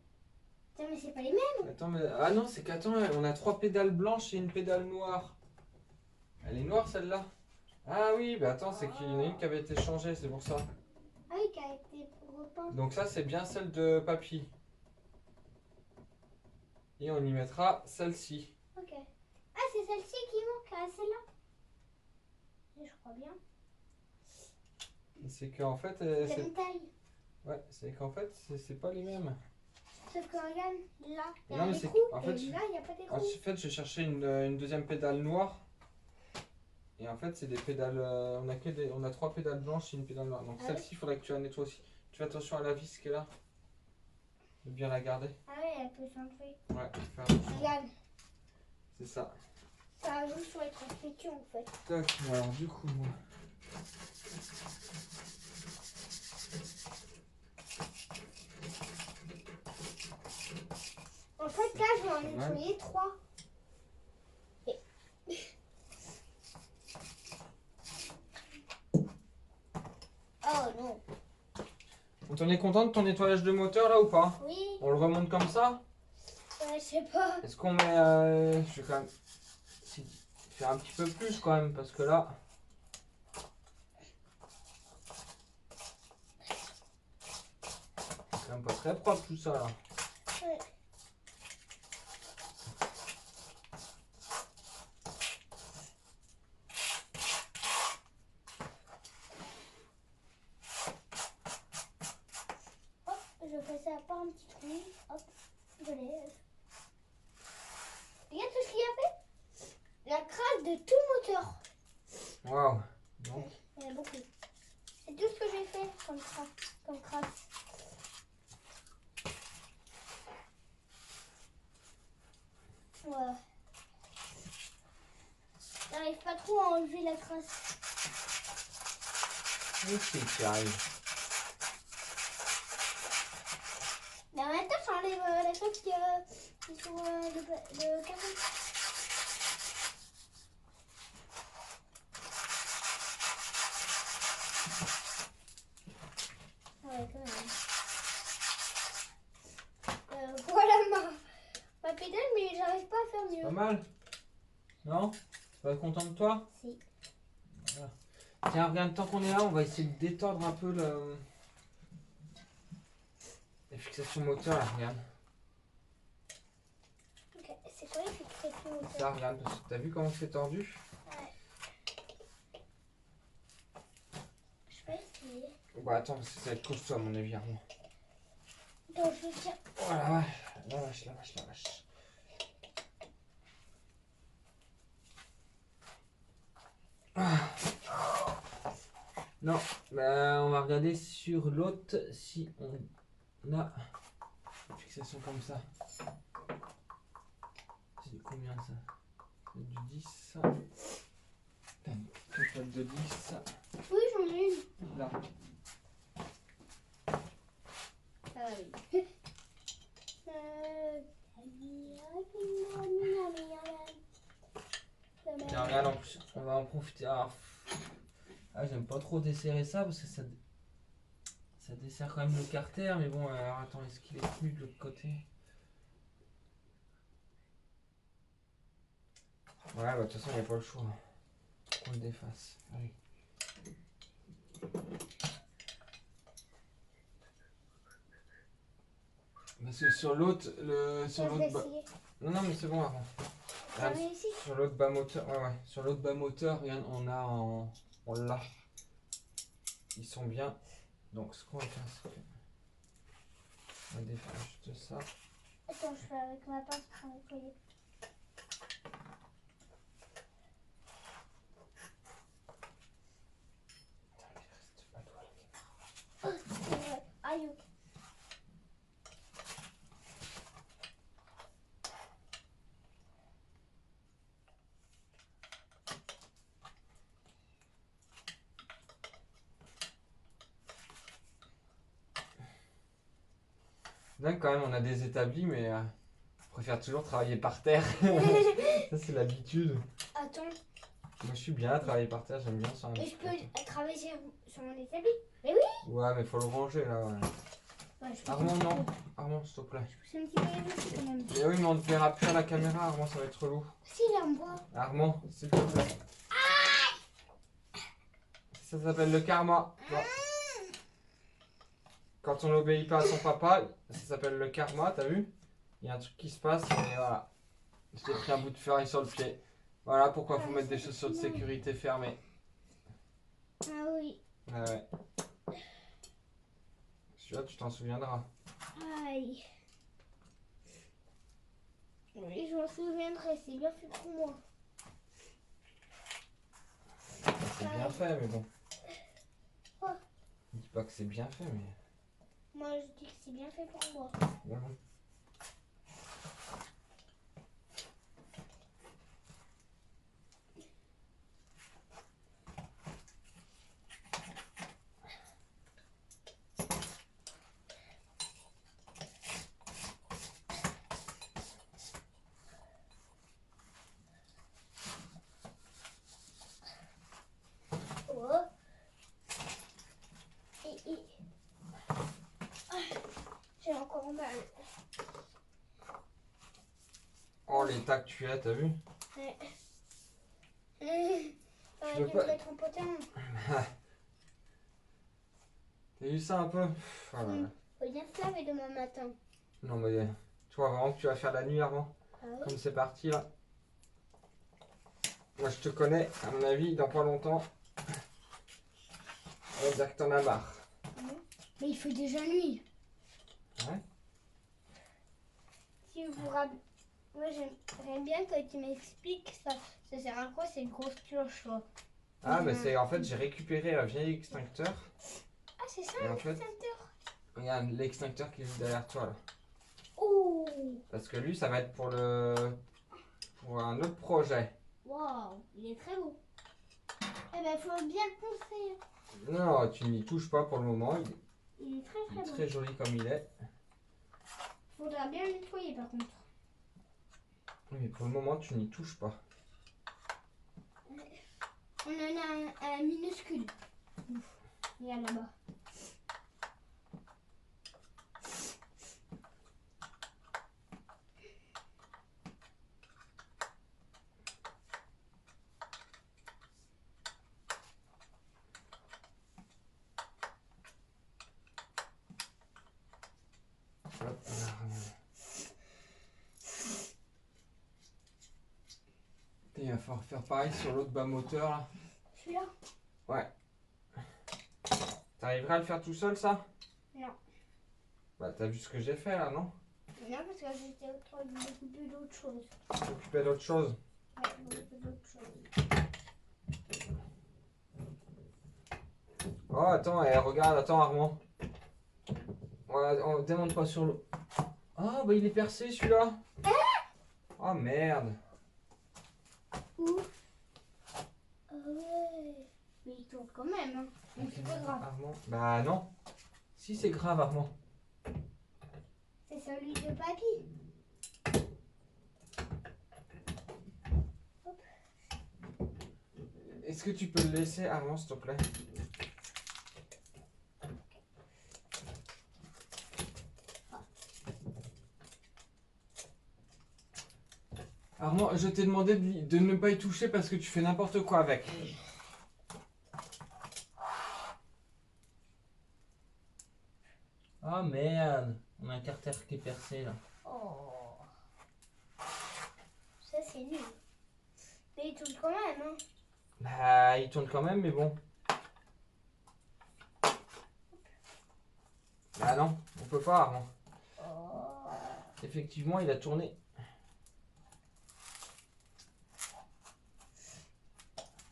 Attends, mais c'est pas les mêmes. Attends, mais. Ah non, c'est qu'attends, on a 3 pédales blanches et une pédale noire. Elle est noire celle-là? Ah oui, bah attends, c'est qu'il y en a une qui avait été changée, c'est pour ça. Ah oui, qui a été repeint. Donc ça, c'est bien celle de papy. Et on y mettra celle-ci. Ok. Ah, c'est celle-ci qui manque. Ah, celle-là. Je crois bien. C'est qu'en fait, C'est la même taille. ouais, c'est qu'en fait, c'est pas les mêmes. Sauf que regarde, là, il y Non, a mais des c'est- trous. en fait, Et là, il n'y a pas des En trous. fait, je cherchais une deuxième pédale noire. Et en fait, c'est des pédales. On a 3 pédales blanches et une pédale noire. Donc Ah celle-ci, il faudrait que tu la nettoies aussi. Tu fais attention à la vis qui est là. De bien la garder. Ah ouais, elle peut s'enlever. Ouais, faire attention. Regarde, C'est ça. ça joue sur les transmissions en fait. Tac, alors du coup, moi. En fait, là, je vais en nettoyer 3. Oh non. Donc, on est content de ton nettoyage de moteur là ou pas? Oui, On le remonte comme ça? je sais pas. Est-ce qu'on met. Je vais quand même. Faire un petit peu plus quand même parce que là. C'est quand même pas très propre tout ça là. Ouais. Hop, je fais ça par un petit trou. Hop, je lève. Regarde tout ce qu'il y a fait. La crasse de tout le moteur. Waouh. Donc, Il y en a beaucoup. C'est tout ce que j'ai fait comme crasse. Comme crasse. Ouais. J'arrive pas trop à enlever la crasse. ok, tu arrives. Mais en même temps, j'enlève la crasse qui est sur le carreau. Ouais, quand même. Voilà ma pédale, mais j'arrive pas à faire Pas mieux. mal? Non? Tu vas être content de toi? Si. Voilà. Tiens, regarde, tant qu'on est là, on va essayer de détordre un peu la fixation moteur là, regarde. Ok, c'est quoi les fixations au Ça, regarde, parce que t'as vu comment c'est tordu? Ouais. Je vais essayer. Bah attends, parce que ça va être costaud à mon avis, Armand. Donc je tiens. Oh la vache, la vache, la vache, la vache. Ah. Non, bah on va regarder sur l'autre si on a une fixation comme ça. C'est du combien ça? C'est du 10 ça. T'as une total de 10 ça. Oui, j'en ai une. Là. Ah oui. Tiens, regarde en plus, on en profiter. Alors, j'aime pas trop desserrer ça parce que ça dessert quand même le carter. Mais bon, alors attends, est-ce qu'il est plus de l'autre côté? Ouais, bah de toute façon, il n'y a pas le choix. On le déface. Allez. Parce que sur l'autre, non, non, mais c'est bon avant. Regarde, sur l'autre bas moteur, ouais, sur l'autre bas moteur, regarde, on l'a. Ils sont bien. Donc, ce qu'on va faire, c'est que on va défaire juste ça. Attends, je fais avec ma pince pour nettoyer. Oh, c'est vrai. Aïe. Dingue quand même, on a des établis, mais on préfère toujours travailler par terre. Ça, c'est l'habitude. Attends. Moi, je suis bien à travailler par terre, j'aime bien ça. Mais je peux travailler sur mon établi. Mais oui. Ouais, mais faut le ranger là. Ouais. Ouais, Armand, non. Armand, s'il te plaît. Je pousse un petit peu aussi quand même. Mais oui, mais on ne verra plus à la caméra, Armand, ça va être relou. Si, là, on voit. Armand, s'il te plaît. Ça s'appelle le karma. Bon. Quand on n'obéit pas à son papa, ça s'appelle le karma, t'as vu? Il y a un truc qui se passe et voilà. Je t'ai pris un bout de ferraille sur le pied. Voilà pourquoi il faut mettre des chaussures de sécurité fermées. Ah oui. Ouais. Celui-là, tu t'en souviendras. Aïe. Oui, je m'en souviendrai, c'est bien fait pour moi. C'est bien fait, mais bon. Oh. Je dis pas que c'est bien fait, mais. Moi, je dis que c'est bien fait pour moi. Bon. Oh. J'ai encore mal. Oh, l'état que tu as, t'as vu? Ouais. Tu veux dû pas- me mettre en potin. T'as vu ça un peu? Oh là là. Faut bien se laver demain matin. Non, mais tu vois vraiment que tu vas faire la nuit avant? Ah oui. Comme c'est parti là. Moi, je te connais, à mon avis, dans pas longtemps. On va dire que t'en as marre. Mais il fait déjà nuit. Ouais. Si vous rappelez. Moi, j'aimerais bien que tu m'expliques ça. Ça sert à quoi cette grosse cloche là? Ah, bah c'est en fait, j'ai récupéré un vieil extincteur. Ah, c'est ça Et en l'extincteur? Regarde l'extincteur qui est juste derrière toi là. Oh! Parce que lui, ça va être pour un autre projet. Waouh, il est très beau. Eh ben, faut bien le poncer. Non, tu n'y touches pas pour le moment. Il est très Il est très beau. très joli comme il est. Faudra bien le nettoyer par contre. Oui, mais pour le moment, tu n'y touches pas. On en a un minuscule. Regarde là-bas. Hop, là, regarde. Il va falloir faire pareil sur l'autre bas moteur là. Celui-là? Ouais. T'arriveras à le faire tout seul ça? Non. Bah t'as vu ce que j'ai fait là, non? Non, parce que j'étais en train de m'occuper d'autre chose. Tu t'occupais d'autre chose? Ouais, je m'occuper d'autre chose. Oh attends, regarde, attends Armand. On démonte pas sur l'eau. Ah bah il est percé celui-là. Oh merde. Où? Ah ouais. Mais il tourne quand même, hein. Donc c'est pas grave. Armand. Bah non. Si c'est grave Armand. C'est celui de papy. Hop. Est-ce que tu peux le laisser avant, s'il te plaît? Armand, je t'ai demandé de ne pas y toucher parce que tu fais n'importe quoi avec. Oh merde, on a un carter qui est percé là. Oh. Ça, c'est nul. Mais il tourne quand même, hein. Bah, il tourne quand même, mais bon. Bah non, on peut pas, Armand. Oh. Effectivement, il a tourné.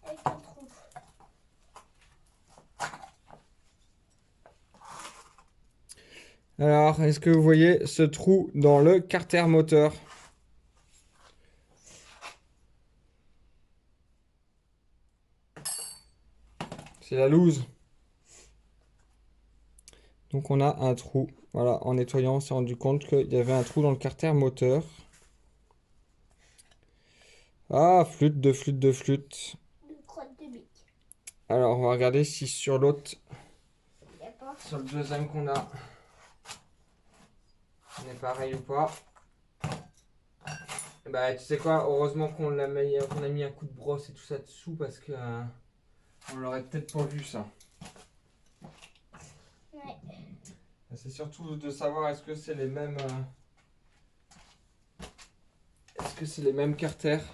Avec un trou. Alors, est-ce que vous voyez ce trou dans le carter moteur? C'est la loose. Donc on a un trou. Voilà, en nettoyant, on s'est rendu compte qu'il y avait un trou dans le carter moteur. Ah, flûte de flûte de flûte. Une crotte de bique. Alors, on va regarder si sur l'autre, Il n'y a pas. sur le deuxième qu'on a, on est pareil ou pas. Bah, tu sais quoi, heureusement qu'on a mis un coup de brosse et tout ça dessous parce que on l'aurait peut-être pas vu ça. Ouais. C'est surtout de savoir est-ce que c'est les mêmes. Est-ce que c'est les mêmes carters?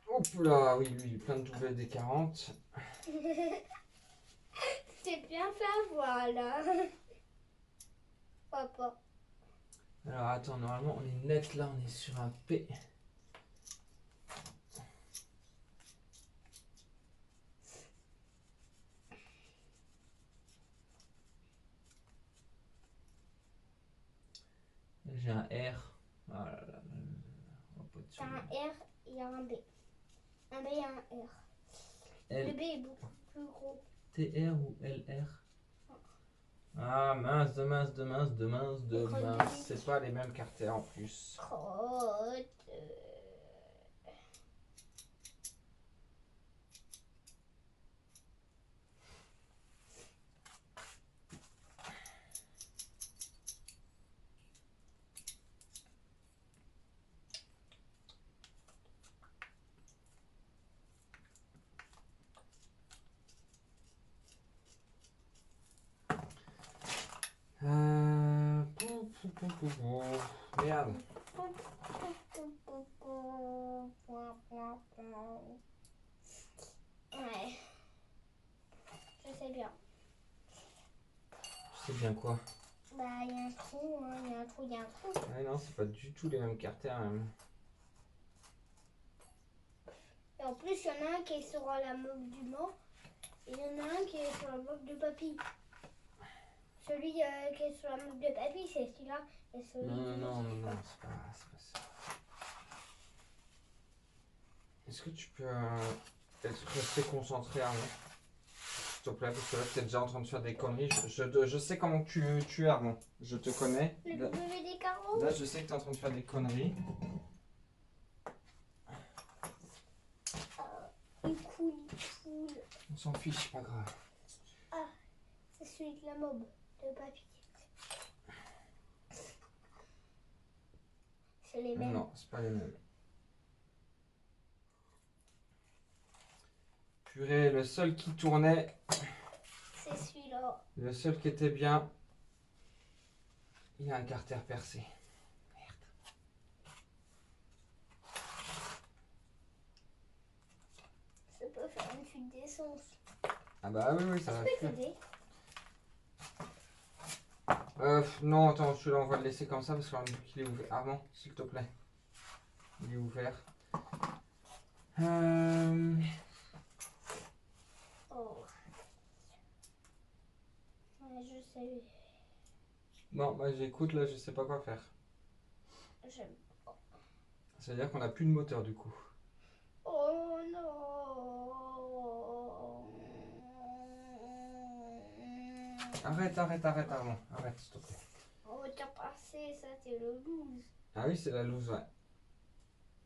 Hop là, oui, lui, plein de WD-40. C'est bien fait avoir là. Papa. Alors attends, normalement on est net là, on est sur un P. J'ai un R. Oh là là là, on va pas dessus. T'as un R et un B. Un B et un R. Le B est beaucoup plus gros. TR ou LR? Ah mince, de mince, de mince, de mince, de mince. C'est pas les mêmes carters en plus. Crotte. Merde. Ouais. Je sais bien. Tu sais bien quoi? Bah, il y a un trou, hein. Il y a un trou, il y a un trou. Ouais, non, c'est pas du tout les mêmes carters. Et en plus, il y en a un qui est sur la moque du Mans. Et il y en a un qui est sur la moque de Papy. Celui qui est sur la moque de Papy, c'est celui-là. Et celui Non, c'est pas ça. Est-ce que tu peux rester concentré avant? S'il te plaît, parce que là, tu es déjà en train de faire des conneries. Je sais comment tu es, Armand. Je te connais. Le W des carreaux. Là, je sais que tu es en train de faire des conneries. Il coule. On s'en fiche, pas grave. Ah, c'est celui de la mob de Papy. C'est les mêmes. Non, c'est pas les mêmes. Purée, le seul qui tournait, C'est celui-là. le seul qui était bien, il a un carter percé. Merde. Ça peut faire une fuite d'essence. Ah bah oui, ça va Je peux fuir. t'aider. Non, attends, celui-là, on va le laisser comme ça parce qu'il est ouvert. Armand, s'il te plaît. Il est ouvert. Oh. Ouais, je sais. Non, bah j'écoute, là, je sais pas quoi faire. J'aime. Ça veut dire qu'on a plus de moteur du coup. Oh non. Arrête, Armand. Arrête, s'il te plaît. Oh, t'as passé, ça, c'est le 12. Ah oui, c'est la loose, ouais.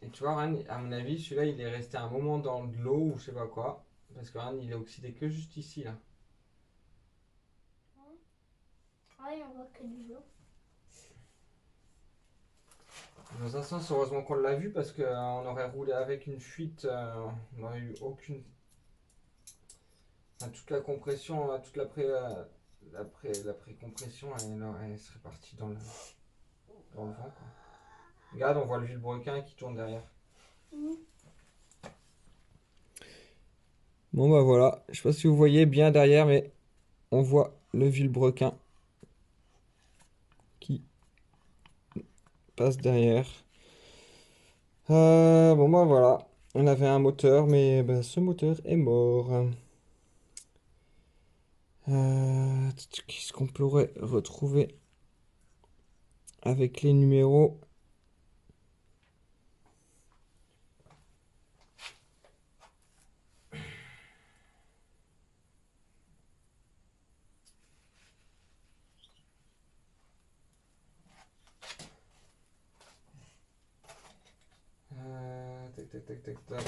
Et tu vois, Ryan, à mon avis, celui-là, il est resté un moment dans de l'eau ou je sais pas quoi. Parce que Ryan, il est oxydé que juste ici, là. Ah oui, on voit que du blanc. Dans un sens, heureusement qu'on l'a vu parce qu'on aurait roulé avec une fuite, on n'aurait eu aucune. Enfin, toute la compression, toute la pré-compression, elle serait partie dans le vent, quoi. Regarde, on voit le vilebrequin qui tourne derrière. Bon bah voilà, je sais pas si vous voyez bien derrière, mais on voit le vilebrequin qui passe derrière. Bon bah voilà, on avait un moteur, mais bah, ce moteur est mort. Qu'est-ce qu'on pourrait retrouver avec les numéros? Tac, tac, tac, tac, tac.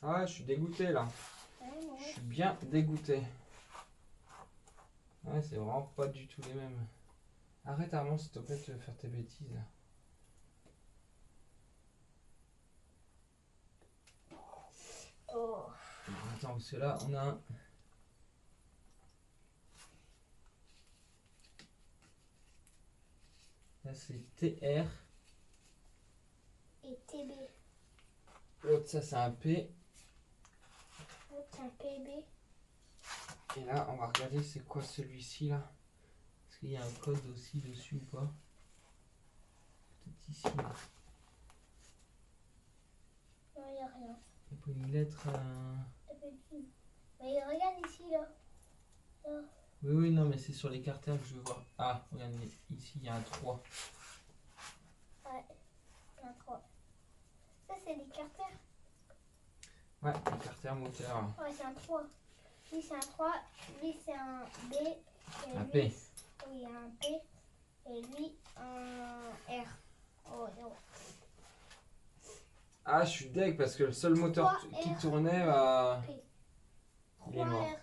Ah, je suis dégoûté là. Je suis bien dégoûté. Ouais, c'est vraiment pas du tout les mêmes. Arrête Armand, s'il te plaît, de faire tes bêtises. Oh. Attends, parce que là, on a un. Là, c'est TR. Et TB. L'autre, ça, c'est un P. L'autre, c'est un PB. Et là, on va regarder c'est quoi celui-ci là. Est-ce qu'il y a un code aussi dessus ou pas? Peut-être ici. Là. Non, il n'y a rien. Il y a pas une lettre. Mais regarde ici, là. Là. Oui, oui, non, mais c'est sur les carters que je veux voir. Ah, regarde, ici, il y a un 3. Ouais, il y a un 3. Ça, c'est les carters. Ouais, un carter moteur. Ouais, c'est un 3. Lui, c'est un 3. Lui, c'est un B. Et Un lui, P. Oui, un P. Et lui, un R. Oh, non. Ah, je suis deg parce que le seul moteur qui tournait, P. il est mort. 3RP.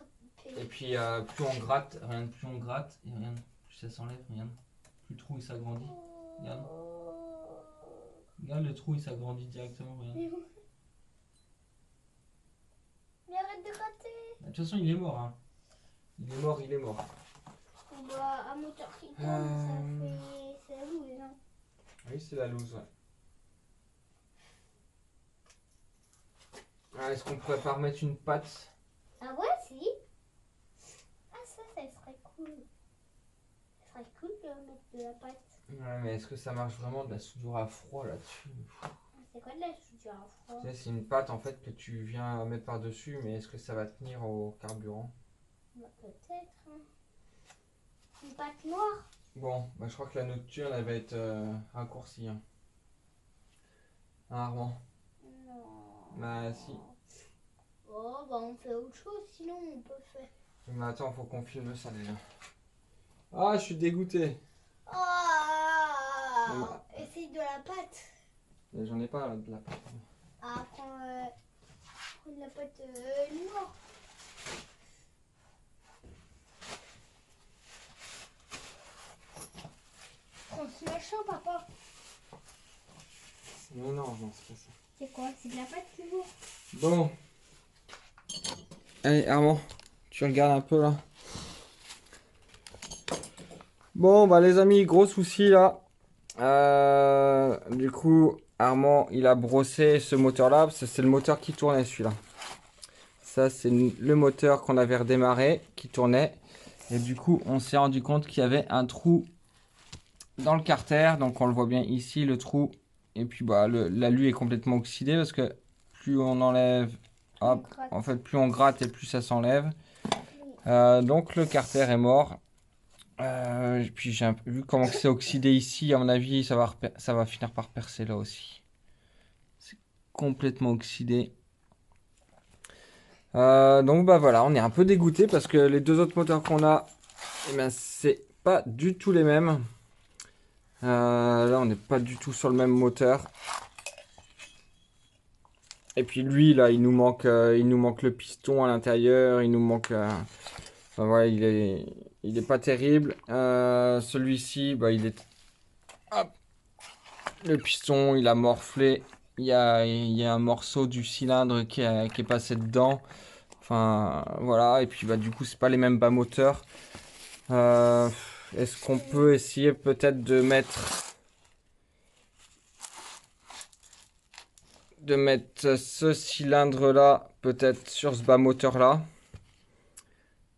Et puis, plus on gratte, regarde, plus on gratte, et regarde, plus ça s'enlève, regarde. Plus le trou il s'agrandit. Regarde. Regarde, le trou il s'agrandit directement, regarde. Mais arrête de gratter. De toute façon, il est mort, hein. Il est mort, il est mort. Bah, un moteur qui tourne, ça fait... C'est la loose, hein. Oui, c'est la loose, ouais. Ah, est-ce qu'on pourrait pas remettre une patte? Ah ouais, si. Ah, ça serait cool. Ça serait cool de mettre de la pâte. Ouais, mais est-ce que ça marche vraiment de la soudure à froid là-dessus? C'est quoi de la soudure à froid? Tu sais, c'est une pâte en fait que tu viens mettre par-dessus, mais est-ce que ça va tenir au carburant? Bah, peut-être. Hein. Une pâte noire? Bon, bah, je crois que la nocturne elle va être raccourcie. Hein. Armand. Non. Bah si. Oh, bah on fait autre chose, sinon on peut faire. Mais attends, faut qu'on filme ça déjà. Ah, je suis dégoûté. Oh, Non, mais- essaye de la pâte. J'en ai pas là, de la pâte. Ah, prends de la pâte noire. Prends ce machin, papa. Mais non, non, c'est pas ça. C'est quoi? C'est de la pâte toujours? Bon. Allez, Armand, tu regardes un peu là. Bon, bah les amis, gros souci là. Du coup, Armand, il a brossé ce moteur-là, parce que c'est le moteur qui tournait celui-là. Ça, c'est le moteur qu'on avait redémarré, qui tournait. Et du coup, on s'est rendu compte qu'il y avait un trou dans le carter. Donc, on le voit bien ici, le trou. Et puis, bah, l'alu est complètement oxydé, parce que plus on enlève, hop, en fait, plus on gratte et plus ça s'enlève. Donc, le carter est mort. Puis j'ai un peu vu comment c'est oxydé ici, à mon avis, ça va finir par percer là aussi. C'est complètement oxydé. Donc bah voilà, on est un peu dégoûté parce que les deux autres moteurs qu'on a, eh ben, c'est pas du tout les mêmes. Là, on n'est pas du tout sur le même moteur. Et puis lui, là, il nous manque le piston à l'intérieur. Il nous manque. Enfin, voilà, il est pas terrible. Celui-ci, bah, hop, le piston, il a morflé. Il y a un morceau du cylindre qui est passé dedans. Enfin, voilà. Et puis, bah, du coup, c'est pas les mêmes bas moteurs. Euh, Est-ce qu'on peut essayer peut-être de mettre ce cylindre-là, peut-être sur ce bas moteur-là?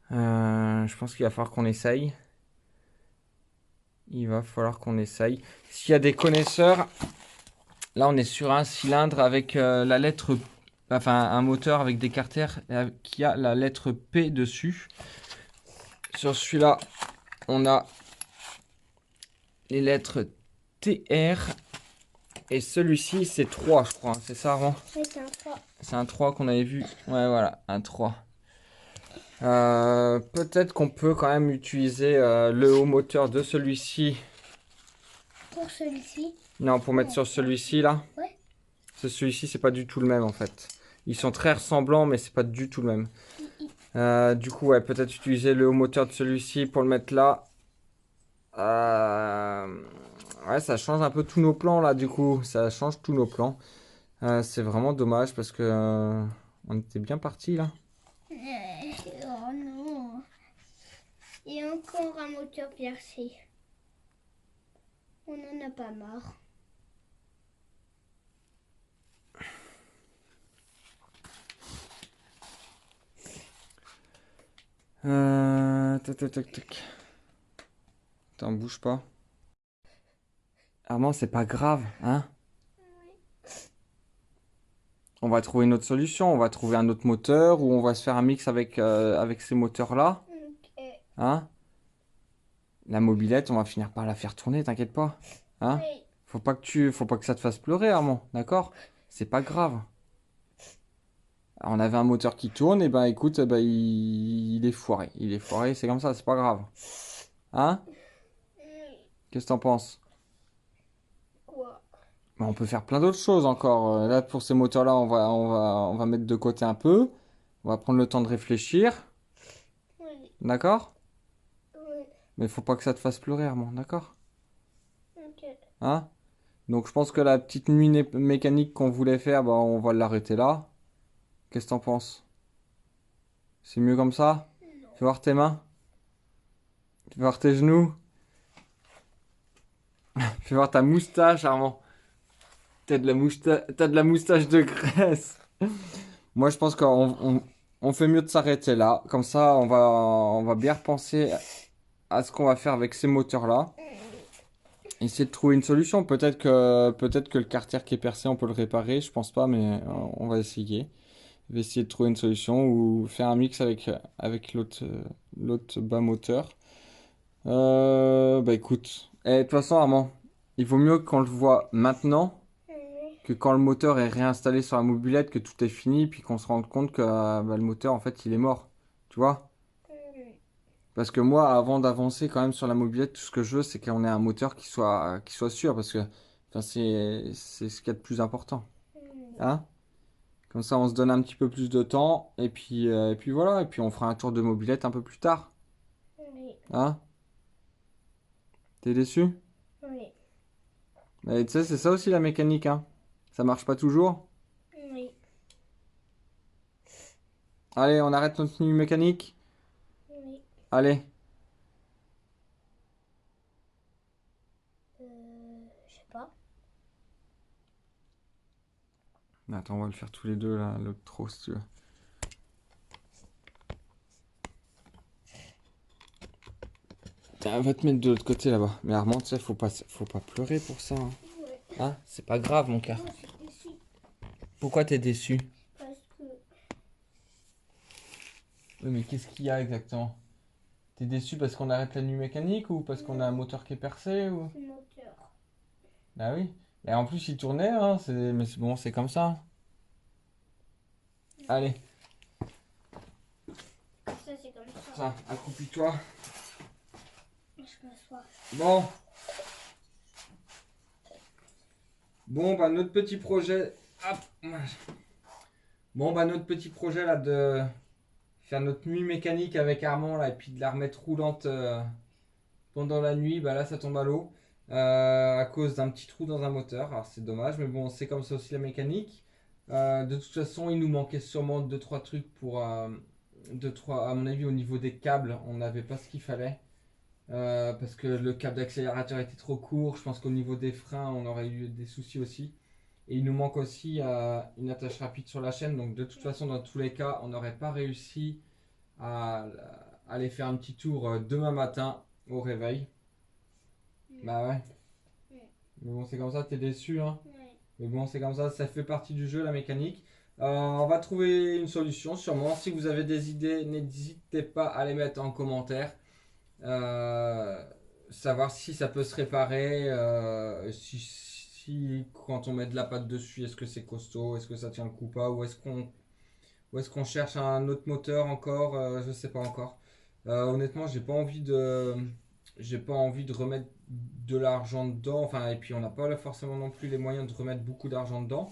Je pense qu'il va falloir qu'on essaye. Il va falloir qu'on essaye. S'il y a des connaisseurs, là on est sur un cylindre avec la lettre, enfin un moteur avec des carters qui a la lettre P dessus. Sur celui-là, on a les lettres TR. Et celui-ci, c'est 3, je crois. C'est ça, avant? Oui, c'est un 3. C'est un 3 qu'on avait vu. Ouais, voilà, un 3. Peut-être qu'on peut quand même utiliser le haut moteur de celui-ci. Pour celui-ci. Non, pour mettre sur celui-ci là. Ouais. Celui-ci, c'est pas du tout le même en fait. Ils sont très ressemblants, mais c'est pas du tout le même. Du coup, ouais, peut-être utiliser le haut moteur de celui-ci pour le mettre là. Ouais, ça change un peu tous nos plans là, du coup. Ça change tous nos plans. C'est vraiment dommage parce que on était bien parti là. Oh non. Et encore un moteur percé. On en a pas marre. Tac, tac, tac, tac. Attends, bouge pas. Armand, c'est pas grave, hein? On va trouver une autre solution. On va trouver un autre moteur ou on va se faire un mix avec ces moteurs-là. Ok. Hein? La mobilette, on va finir par la faire tourner, t'inquiète pas. Hein? Oui. Faut pas que ça te fasse pleurer, Armand, d'accord? C'est pas grave. Alors, on avait un moteur qui tourne, et ben écoute, eh ben, il est foiré. Il est foiré, c'est comme ça, c'est pas grave. Hein? Qu'est-ce que t'en penses? Quoi? Ben, on peut faire plein d'autres choses encore. Là, pour ces moteurs-là, on va mettre de côté un peu. On va prendre le temps de réfléchir. Oui. D'accord? Oui. Mais faut pas que ça te fasse pleurer, Armand, d'accord? Ok. Hein? Donc je pense que la petite nuit mécanique qu'on voulait faire, bah, on va l'arrêter là. Qu'est-ce que t'en penses? C'est mieux comme ça? Fais voir tes mains. Fais voir tes genoux. Fais voir ta moustache, Armand. T'as de la moustache de graisse. Moi, je pense on fait mieux de s'arrêter là. Comme ça, on va bien repenser à ce qu'on va faire avec ces moteurs-là. Essayer de trouver une solution. Peut-être que le carter qui est percé, on peut le réparer. Je pense pas, mais on va essayer. Je vais essayer de trouver une solution ou faire un mix avec l'autre bas moteur. Bah écoute. De toute façon, Armand, il vaut mieux qu'on le voit maintenant Oui. que quand le moteur est réinstallé sur la mobilette, que tout est fini, puis qu'on se rende compte que bah, le moteur, en fait, il est mort. Tu vois? Oui. Parce que moi, avant d'avancer quand même sur la mobilette, tout ce que je veux, c'est qu'on ait un moteur qui soit sûr, parce que enfin, c'est ce qu'il y a de plus important. Hein? Comme ça, on se donne un petit peu plus de temps, et puis voilà, et puis on fera un tour de mobilette un peu plus tard. Oui. Hein? T'es déçu? Oui. Mais tu sais, c'est ça aussi la mécanique, hein. Ça marche pas toujours. Oui. Allez, on arrête notre tenue mécanique. Oui. Allez. Je sais pas. Attends, on va le faire tous les deux, là, l'autre trop, si tu veux. Tiens, va te mettre de l'autre côté, là-bas. Mais Armand, tu sais, faut pas pleurer pour ça, hein. Ouais. Hein? C'est pas grave, mon cœur. Moi, je suis déçue Pourquoi t'es déçu? parce que Oui, mais qu'est-ce qu'il y a exactement? T'es déçu parce qu'on arrête la nuit mécanique ou parce qu'on a un moteur qui est percé ou... le moteur. Ah oui. Et en plus, il tournait, hein, mais c'est bon, c'est comme ça. Allez. Tiens, accroupis-toi. Je m'assois. Bon. Bon, bah notre petit projet... Hop. Bon, bah notre petit projet là de faire notre nuit mécanique avec Armand là et puis de la remettre roulante pendant la nuit, bah là ça tombe à l'eau à cause d'un petit trou dans un moteur. Alors c'est dommage, mais bon, c'est comme ça aussi la mécanique. De toute façon, il nous manquait sûrement 2-3 trucs pour... à mon avis, au niveau des câbles, on n'avait pas ce qu'il fallait. Parce que le câble d'accélérateur était trop court. Je pense qu'au niveau des freins, on aurait eu des soucis aussi. Et il nous manque aussi une attache rapide sur la chaîne. Donc de toute façon, dans tous les cas, on n'aurait pas réussi à aller faire un petit tour demain matin au réveil. Bah ouais. Mais bon, c'est comme ça, t'es déçu, hein. Mais bon, c'est comme ça fait partie du jeu, la mécanique. On va trouver une solution, sûrement. Si vous avez des idées, n'hésitez pas à les mettre en commentaire. Savoir si ça peut se réparer, si quand on met de la pâte dessus, est-ce que c'est costaud, est-ce que ça tient le coup pas, ou est-ce qu'on cherche un autre moteur encore, je sais pas encore. Honnêtement, j'ai pas envie de remettre de l'argent dedans, enfin, et puis on n'a pas forcément non plus les moyens de remettre beaucoup d'argent dedans.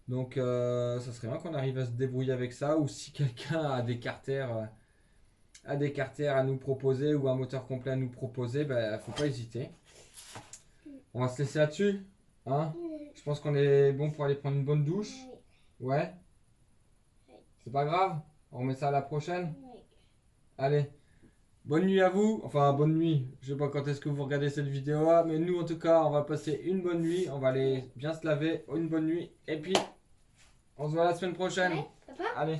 Donc ça serait bien qu'on arrive à se débrouiller avec ça, ou si quelqu'un a des carters à nous proposer ou un moteur complet à nous proposer, bah, faut pas hésiter. On va se laisser là-dessus, hein. Je pense qu'on est bon pour aller prendre une bonne douche. Ouais. C'est pas grave. On remet ça à la prochaine. Allez. Bonne nuit à vous. Enfin, bonne nuit. Je sais pas quand est-ce que vous regardez cette vidéo là, mais nous en tout cas, on va passer une bonne nuit. On va aller bien se laver. Une bonne nuit. Et puis, on se voit la semaine prochaine. Papa ? Allez.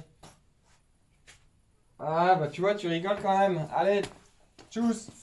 Ah, bah tu vois, tu rigoles quand même. Allez. Tchuss.